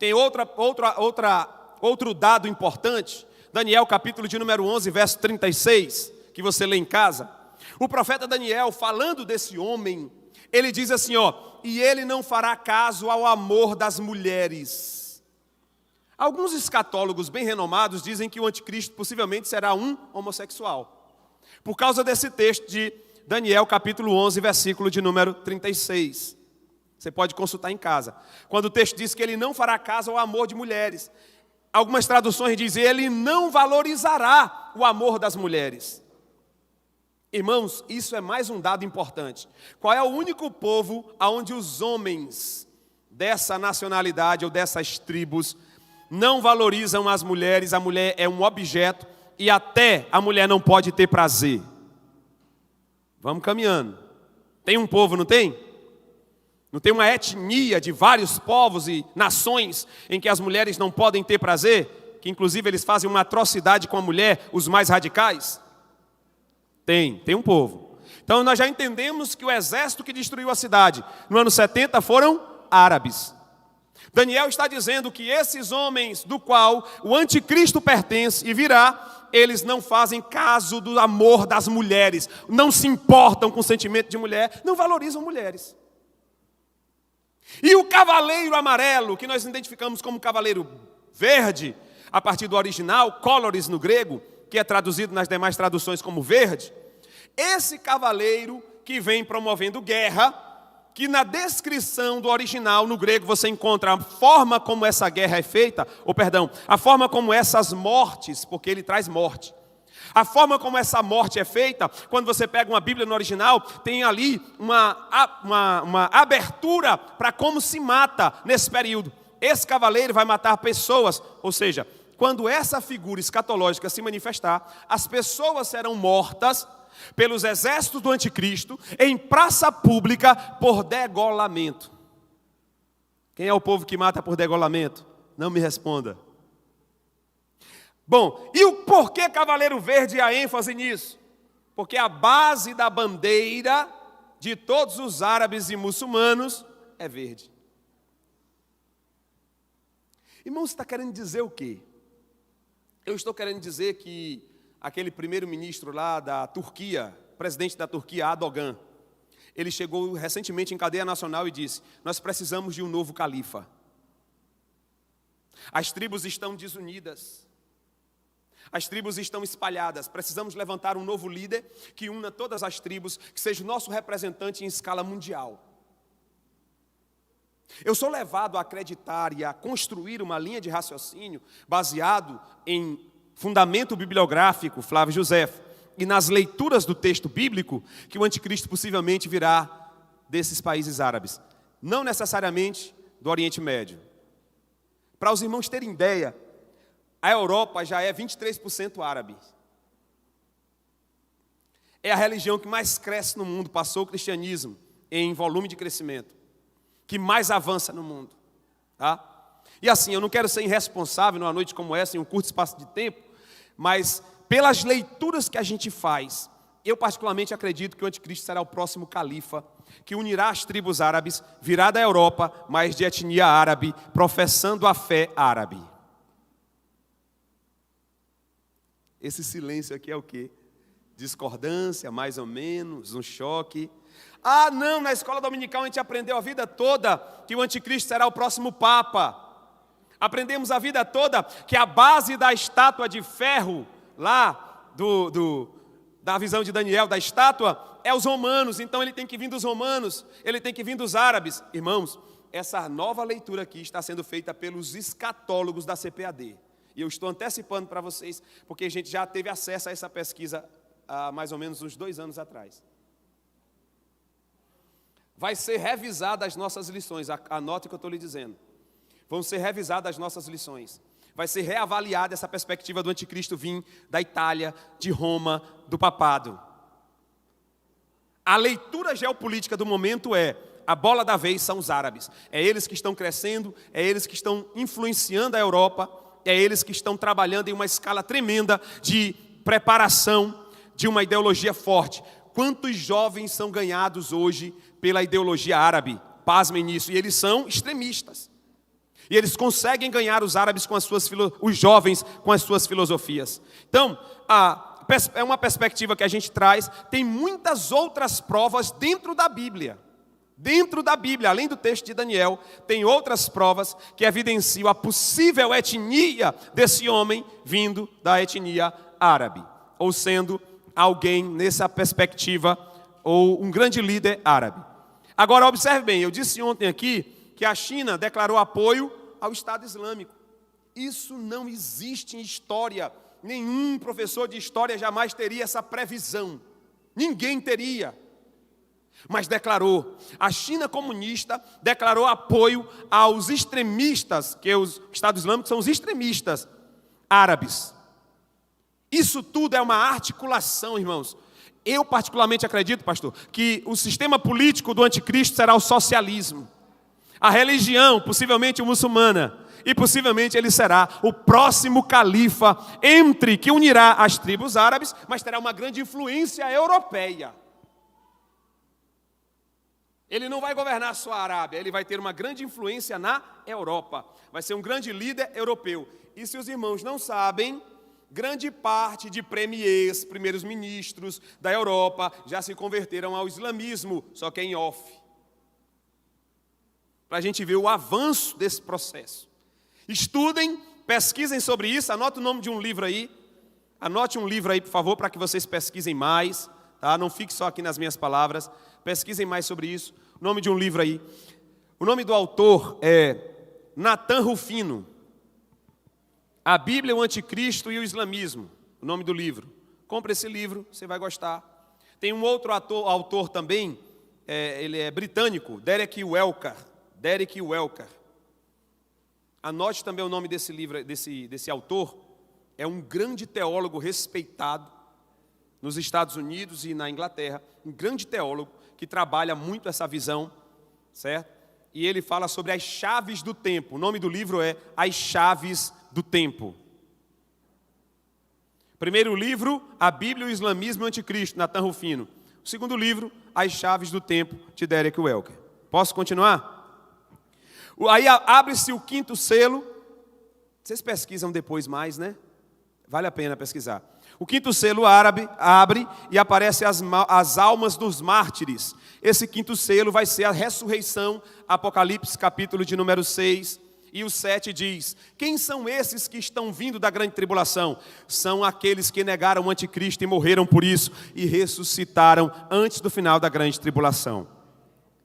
[SPEAKER 1] Tem outro dado importante, Daniel capítulo de número 11, verso 36, que você lê em casa. O profeta Daniel, falando desse homem, ele diz assim, e ele não fará caso ao amor das mulheres. Alguns escatólogos bem renomados dizem que o anticristo possivelmente será um homossexual, por causa desse texto de Daniel capítulo 11, versículo de número 36. Você pode consultar em casa, quando o texto diz que ele não fará caso ao amor de mulheres. Algumas traduções dizem, ele não valorizará o amor das mulheres. Irmãos, isso é mais um dado importante. Qual é o único povo onde os homens dessa nacionalidade ou dessas tribos não valorizam as mulheres? A mulher é um objeto e até a mulher não pode ter prazer. Vamos caminhando. Tem um povo, não tem? Não tem uma etnia de vários povos e nações em que as mulheres não podem ter prazer? Que inclusive eles fazem uma atrocidade com a mulher, os mais radicais? Tem um povo. Então nós já entendemos que o exército que destruiu a cidade no ano 70 foram árabes. Daniel está dizendo que esses homens do qual o anticristo pertence e virá, eles não fazem caso do amor das mulheres, não se importam com o sentimento de mulher, não valorizam mulheres. E o cavaleiro amarelo, que nós identificamos como cavaleiro verde, a partir do original, coloris no grego, que é traduzido nas demais traduções como verde, esse cavaleiro que vem promovendo guerra, que na descrição do original no grego você encontra a forma como essa guerra é feita, a forma como essas mortes, porque ele traz morte, A forma como essa morte é feita, quando você pega uma Bíblia no original, tem ali uma abertura para como se mata nesse período. Esse cavaleiro vai matar pessoas, ou seja, quando essa figura escatológica se manifestar, as pessoas serão mortas pelos exércitos do anticristo em praça pública por degolamento. Quem é o povo que mata por degolamento? Não me responda. Bom, e o porquê Cavaleiro Verde a ênfase nisso? Porque a base da bandeira de todos os árabes e muçulmanos é verde. Irmão, você está querendo dizer o quê? Eu estou querendo dizer que aquele primeiro-ministro lá da Turquia, presidente da Turquia, Erdogan, ele chegou recentemente em cadeia nacional e disse: nós precisamos de um novo califa. As tribos estão desunidas. As tribos estão espalhadas. Precisamos levantar um novo líder que una todas as tribos, que seja o nosso representante em escala mundial. Eu sou levado a acreditar e a construir uma linha de raciocínio baseado em fundamento bibliográfico, Flávio Josefo, e nas leituras do texto bíblico, que o anticristo possivelmente virá desses países árabes. Não necessariamente do Oriente Médio. Para os irmãos terem ideia, a Europa já é 23% árabe. É a religião que mais cresce no mundo, passou o cristianismo em volume de crescimento, que mais avança no mundo. Tá? E assim, eu não quero ser irresponsável numa noite como essa, em um curto espaço de tempo, mas pelas leituras que a gente faz, eu particularmente acredito que o anticristo será o próximo califa, que unirá as tribos árabes, virá da Europa, mas de etnia árabe, professando a fé árabe. Esse silêncio aqui é o quê? Discordância, mais ou menos, um choque. Ah, não, na escola dominical a gente aprendeu a vida toda que o anticristo será o próximo papa. Aprendemos a vida toda que a base da estátua de ferro, lá da visão de Daniel, da estátua, é os romanos. Então ele tem que vir dos romanos, ele tem que vir dos árabes. Irmãos, essa nova leitura aqui está sendo feita pelos escatólogos da CPAD. E eu estou antecipando para vocês, porque a gente já teve acesso a essa pesquisa há mais ou menos uns 2 anos atrás. Vai ser revisada as nossas lições, anote o que eu estou lhe dizendo. Vão ser revisadas as nossas lições. Vai ser reavaliada essa perspectiva do anticristo vir da Itália, de Roma, do papado. A leitura geopolítica do momento a bola da vez são os árabes. É eles que estão crescendo, é eles que estão influenciando a Europa, é eles que estão trabalhando em uma escala tremenda de preparação de uma ideologia forte. Quantos jovens são ganhados hoje pela ideologia árabe? Pasmem nisso. E eles são extremistas. E eles conseguem ganhar os árabes os jovens com as suas filosofias. Então, é uma perspectiva que a gente traz. Tem muitas outras provas dentro da Bíblia. Dentro da Bíblia, além do texto de Daniel, tem outras provas que evidenciam a possível etnia desse homem vindo da etnia árabe, ou sendo alguém nessa perspectiva, ou um grande líder árabe. Agora, observe bem, eu disse ontem aqui que a China declarou apoio ao Estado Islâmico. Isso não existe em história. Nenhum professor de história jamais teria essa previsão. Ninguém teria. Mas declarou. A China comunista declarou apoio aos extremistas, que o Estado Islâmico são os extremistas árabes. Isso tudo é uma articulação, irmãos. Eu particularmente acredito, pastor, que o sistema político do anticristo será o socialismo. A religião, possivelmente muçulmana, e possivelmente ele será o próximo califa que unirá as tribos árabes, mas terá uma grande influência europeia. Ele não vai governar só a Arábia, ele vai ter uma grande influência na Europa. Vai ser um grande líder europeu. E se os irmãos não sabem, grande parte de premiers, primeiros ministros da Europa já se converteram ao islamismo, só que em off. Para a gente ver o avanço desse processo. Estudem, pesquisem sobre isso, anote o nome de um livro aí. Anote um livro aí, por favor, para que vocês pesquisem mais. Tá? Não fique só aqui nas minhas palavras. Pesquisem mais sobre isso. O nome de um livro aí. O nome do autor é Nathan Rufino. A Bíblia, o Anticristo e o Islamismo. O nome do livro. Compre esse livro, você vai gostar. Tem um outro autor também, ele é britânico, Derek Walker. Anote também o nome desse livro, desse autor. É um grande teólogo respeitado nos Estados Unidos e na Inglaterra, um grande teólogo que trabalha muito essa visão, certo? E ele fala sobre as chaves do tempo. O nome do livro é As Chaves do Tempo. Primeiro livro, A Bíblia, o Islamismo e o Anticristo, Nathan Rufino. O segundo livro, As Chaves do Tempo, de Derek Walker. Posso continuar? Aí abre-se o quinto selo. Vocês pesquisam depois mais, né? Vale a pena pesquisar. O quinto selo abre e aparece as almas dos mártires. Esse quinto selo vai ser a ressurreição, Apocalipse capítulo de número 6. E o 7 diz: quem são esses que estão vindo da grande tribulação? São aqueles que negaram o anticristo e morreram por isso e ressuscitaram antes do final da grande tribulação.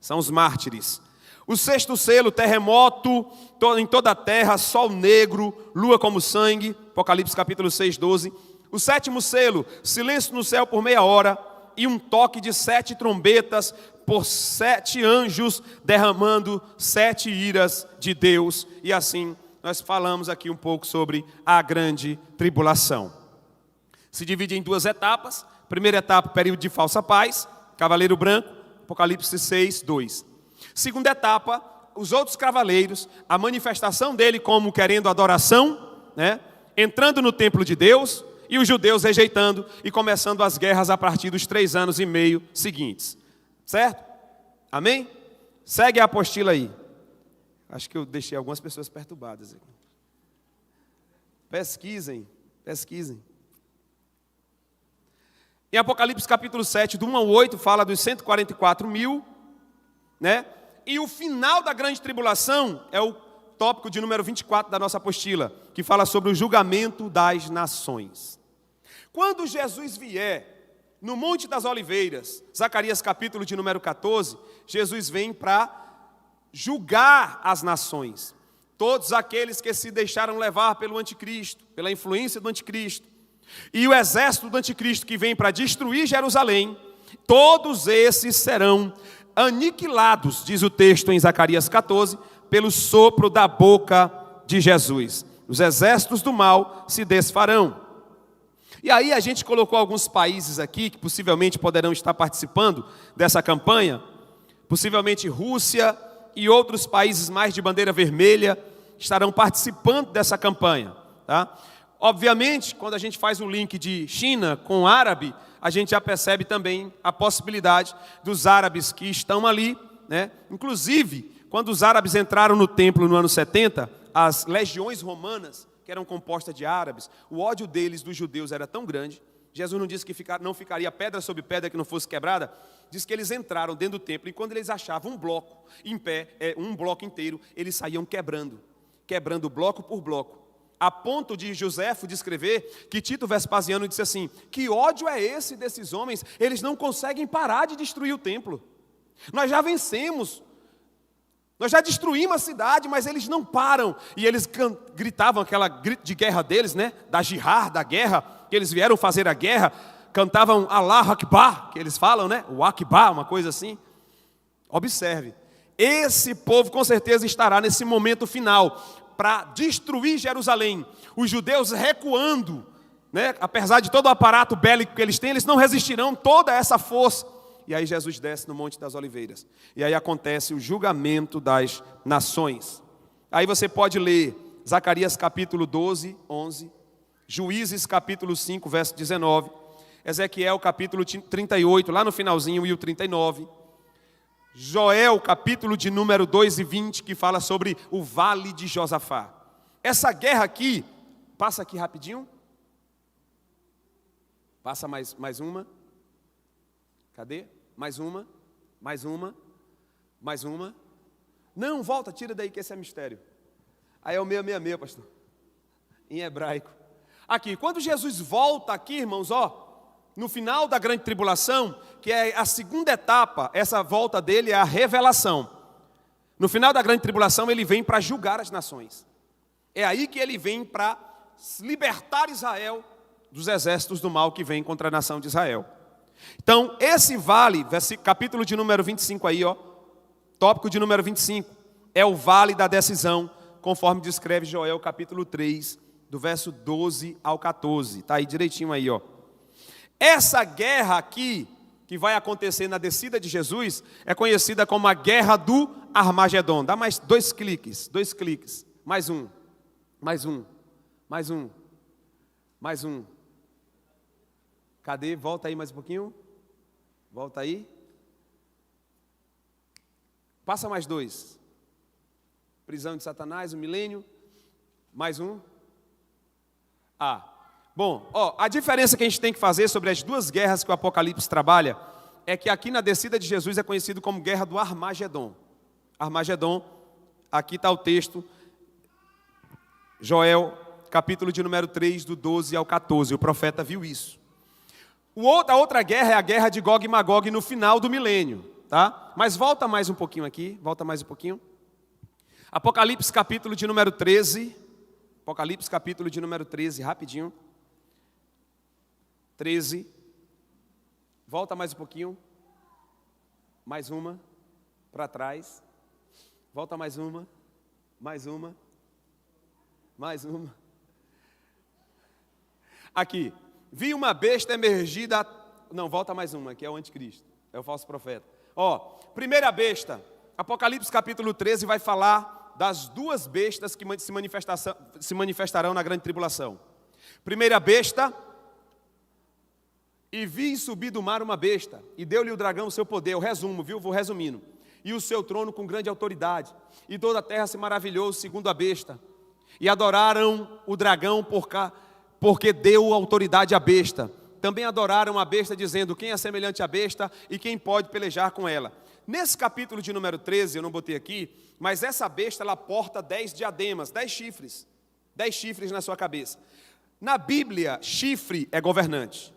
[SPEAKER 1] São os mártires. O sexto selo, terremoto em toda a terra, sol negro, lua como sangue, Apocalipse capítulo 6, 12. O sétimo selo, silêncio no céu por meia hora e um toque de 7 trombetas por 7 anjos derramando 7 iras de Deus. E assim nós falamos aqui um pouco sobre a grande tribulação. Se divide em 2 etapas. Primeira etapa, período de falsa paz, cavaleiro branco, Apocalipse 6, 2. Segunda etapa, os outros cavaleiros, a manifestação dele como querendo adoração, né? Entrando no templo de Deus e os judeus rejeitando e começando as guerras a partir dos 3 anos e meio seguintes. Certo? Amém? Segue a apostila aí. Acho que eu deixei algumas pessoas perturbadas. Pesquisem. Em Apocalipse capítulo 7, do 1 ao 8, fala dos 144 mil, né? E o final da grande tribulação é o tópico de número 24 da nossa apostila, que fala sobre o julgamento das nações. Quando Jesus vier no Monte das Oliveiras, Zacarias capítulo de número 14, Jesus vem para julgar as nações. Todos aqueles que se deixaram levar pelo anticristo, pela influência do anticristo. E o exército do anticristo que vem para destruir Jerusalém, todos esses serão aniquilados, diz o texto em Zacarias 14, pelo sopro da boca de Jesus. Os exércitos do mal se desfarão. E aí a gente colocou alguns países aqui que possivelmente poderão estar participando dessa campanha. Possivelmente Rússia e outros países mais de bandeira vermelha estarão participando dessa campanha, tá? Obviamente, quando a gente faz o link de China com árabe, a gente já percebe também a possibilidade dos árabes que estão ali, né? Inclusive, quando os árabes entraram no templo no ano 70, as legiões romanas, que eram compostas de árabes, o ódio deles dos judeus era tão grande. Jesus não disse que não ficaria pedra sobre pedra que não fosse quebrada. Diz que eles entraram dentro do templo e quando eles achavam um bloco em pé, um bloco inteiro, eles saíam quebrando bloco por bloco. A ponto de Joséfo descrever que Tito Vespasiano disse assim: que ódio é esse desses homens? Eles não conseguem parar de destruir o templo. Nós já vencemos, nós já destruímos a cidade, mas eles não param. E eles gritavam aquela grito de guerra deles, né? Da jihad, da guerra, que eles vieram fazer a guerra. Cantavam Allahu Akbar, que eles falam, né? O Akbar, uma coisa assim. Observe, esse povo com certeza estará nesse momento final para destruir Jerusalém. Os judeus recuando, né? Apesar de todo o aparato bélico que eles têm, eles não resistirão toda essa força. E aí Jesus desce no Monte das Oliveiras. E aí acontece o julgamento das nações. Aí você pode ler Zacarias capítulo 12, 11, Juízes capítulo 5, verso 19, Ezequiel capítulo 38, lá no finalzinho, e o 39, Joel capítulo de número 2 e 20, que fala sobre o vale de Josafá. Essa guerra aqui, passa aqui rapidinho. Passa mais uma. Cadê? Mais uma. Não, volta, tira daí que esse é mistério. Aí é o 666, pastor. Em hebraico. Aqui, quando Jesus volta aqui, irmãos, no final da grande tribulação, que é a segunda etapa, essa volta dele é a revelação. No final da grande tribulação, ele vem para julgar as nações. É aí que ele vem para libertar Israel dos exércitos do mal que vem contra a nação de Israel. Então, esse vale, capítulo de número 25 aí, ó, tópico de número 25, é o vale da decisão, conforme descreve Joel capítulo 3, do verso 12 ao 14. Está aí direitinho aí, ó. Essa guerra aqui, que vai acontecer na descida de Jesus, é conhecida como a guerra do Armagedon. Dá mais dois cliques. Mais um. Cadê? Volta aí mais um pouquinho. Volta aí. Passa mais dois. Prisão de Satanás, o milênio. Mais um. Bom, a diferença que a gente tem que fazer sobre as duas guerras que o Apocalipse trabalha é que aqui na descida de Jesus é conhecido como guerra do Armagedon. Armagedon, aqui está o texto, Joel, capítulo de número 3, do 12 ao 14, o profeta viu isso. A outra guerra é a guerra de Gog e Magog no final do milênio, tá? Mas volta mais um pouquinho aqui, Apocalipse capítulo de número 13, rapidinho. 13, volta mais um pouquinho, mais uma, para trás, volta mais uma, aqui, vi uma besta emergida, não, volta mais uma, que é o anticristo, é o falso profeta. Primeira besta, Apocalipse capítulo 13 vai falar das duas bestas que se manifestarão na grande tribulação. Primeira besta, e vi subir do mar uma besta, e deu-lhe o dragão o seu poder, eu resumo, viu? Vou resumindo. E o seu trono com grande autoridade, e toda a terra se maravilhou segundo a besta, e adoraram o dragão porque deu autoridade à besta. Também adoraram a besta, dizendo, quem é semelhante à besta, e quem pode pelejar com ela? Nesse capítulo de número 13, eu não botei aqui, mas essa besta, ela porta 10 diademas, 10 chifres. 10 chifres na sua cabeça. Na Bíblia, chifre é governante.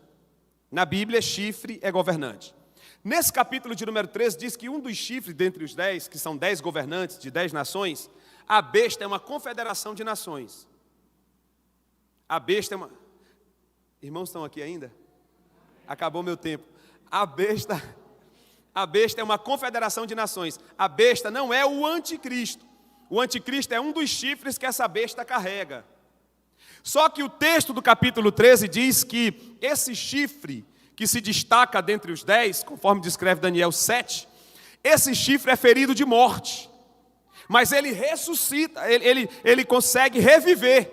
[SPEAKER 1] Nesse capítulo de número 13, diz que um dos chifres dentre os 10, que são 10 governantes de 10 nações, a besta é uma confederação de nações. A besta é uma... Irmãos estão aqui ainda? Acabou meu tempo. A besta é uma confederação de nações. A besta não é o anticristo. O anticristo é um dos chifres que essa besta carrega. Só que o texto do capítulo 13 diz que esse chifre que se destaca dentre os 10, conforme descreve Daniel 7, esse chifre é ferido de morte. Mas ele ressuscita, ele consegue reviver.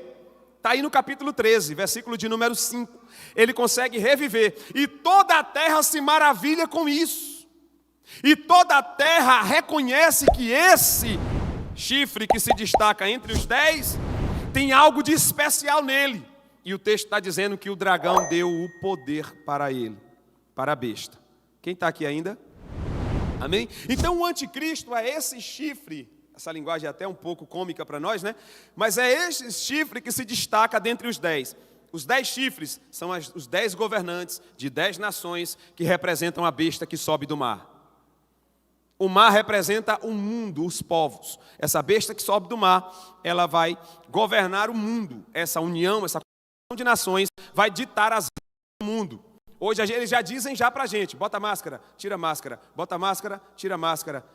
[SPEAKER 1] Está aí no capítulo 13, versículo de número 5. Ele consegue reviver. E toda a terra se maravilha com isso. E toda a terra reconhece que esse chifre que se destaca entre os 10 tem algo de especial nele. E o texto está dizendo que o dragão deu o poder para ele, para a besta. Quem está aqui ainda? Amém? Então o anticristo é esse chifre, essa linguagem é até um pouco cômica para nós, né? Mas é esse chifre que se destaca dentre os 10. Os 10 chifres são os 10 governantes de 10 nações que representam a besta que sobe do mar. O mar representa o mundo, os povos. Essa besta que sobe do mar, ela vai governar o mundo. Essa união, essa comunhão de nações vai ditar as regras do mundo. Hoje eles já dizem para a gente, bota máscara, tira máscara, bota máscara, tira máscara,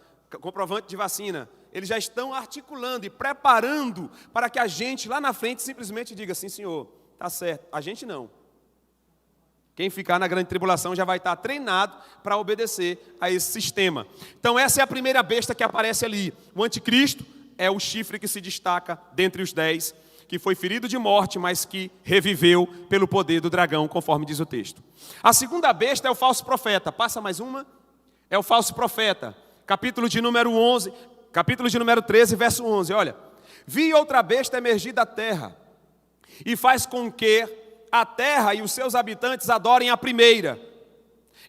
[SPEAKER 1] comprovante de vacina. Eles já estão articulando e preparando para que a gente lá na frente simplesmente diga assim, senhor, está certo. A gente não. Quem ficar na grande tribulação já vai estar treinado para obedecer a esse sistema. Então essa é a primeira besta que aparece ali. O anticristo é o chifre que se destaca dentre os 10, que foi ferido de morte, mas que reviveu pelo poder do dragão, conforme diz o texto. A segunda besta é o falso profeta. Passa mais uma. É o falso profeta. Capítulo de número 13, verso 11. Olha. Vi outra besta emergir da terra, e faz com que a terra e os seus habitantes adorem a primeira.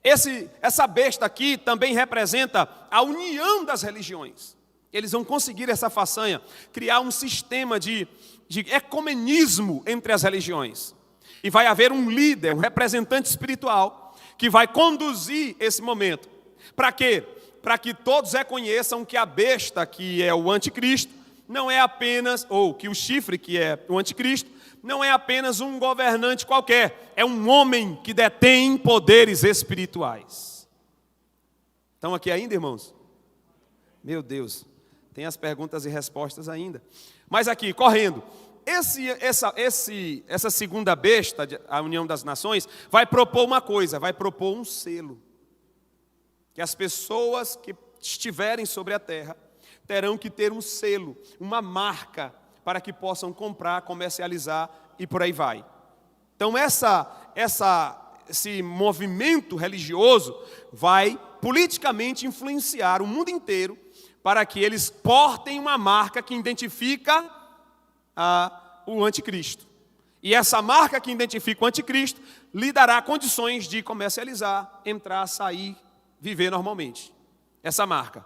[SPEAKER 1] Essa besta aqui também representa a união das religiões. Eles vão conseguir essa façanha, criar um sistema de ecumenismo entre as religiões. E vai haver um líder, um representante espiritual, que vai conduzir esse momento. Para quê? Para que todos reconheçam que a besta, que é o anticristo, não é apenas, ou que o chifre, que é o anticristo, não é apenas um governante qualquer, é um homem que detém poderes espirituais. Estão aqui ainda, irmãos? Meu Deus, tem as perguntas e respostas ainda. Mas aqui, correndo, essa segunda besta, a União das Nações, vai propor uma coisa, vai propor um selo. Que as pessoas que estiverem sobre a terra terão que ter um selo, uma marca, para que possam comprar, comercializar e por aí vai. Então esse movimento religioso vai politicamente influenciar o mundo inteiro para que eles portem uma marca que identifica o anticristo. E essa marca que identifica o anticristo lhe dará condições de comercializar, entrar, sair, viver normalmente. Essa marca.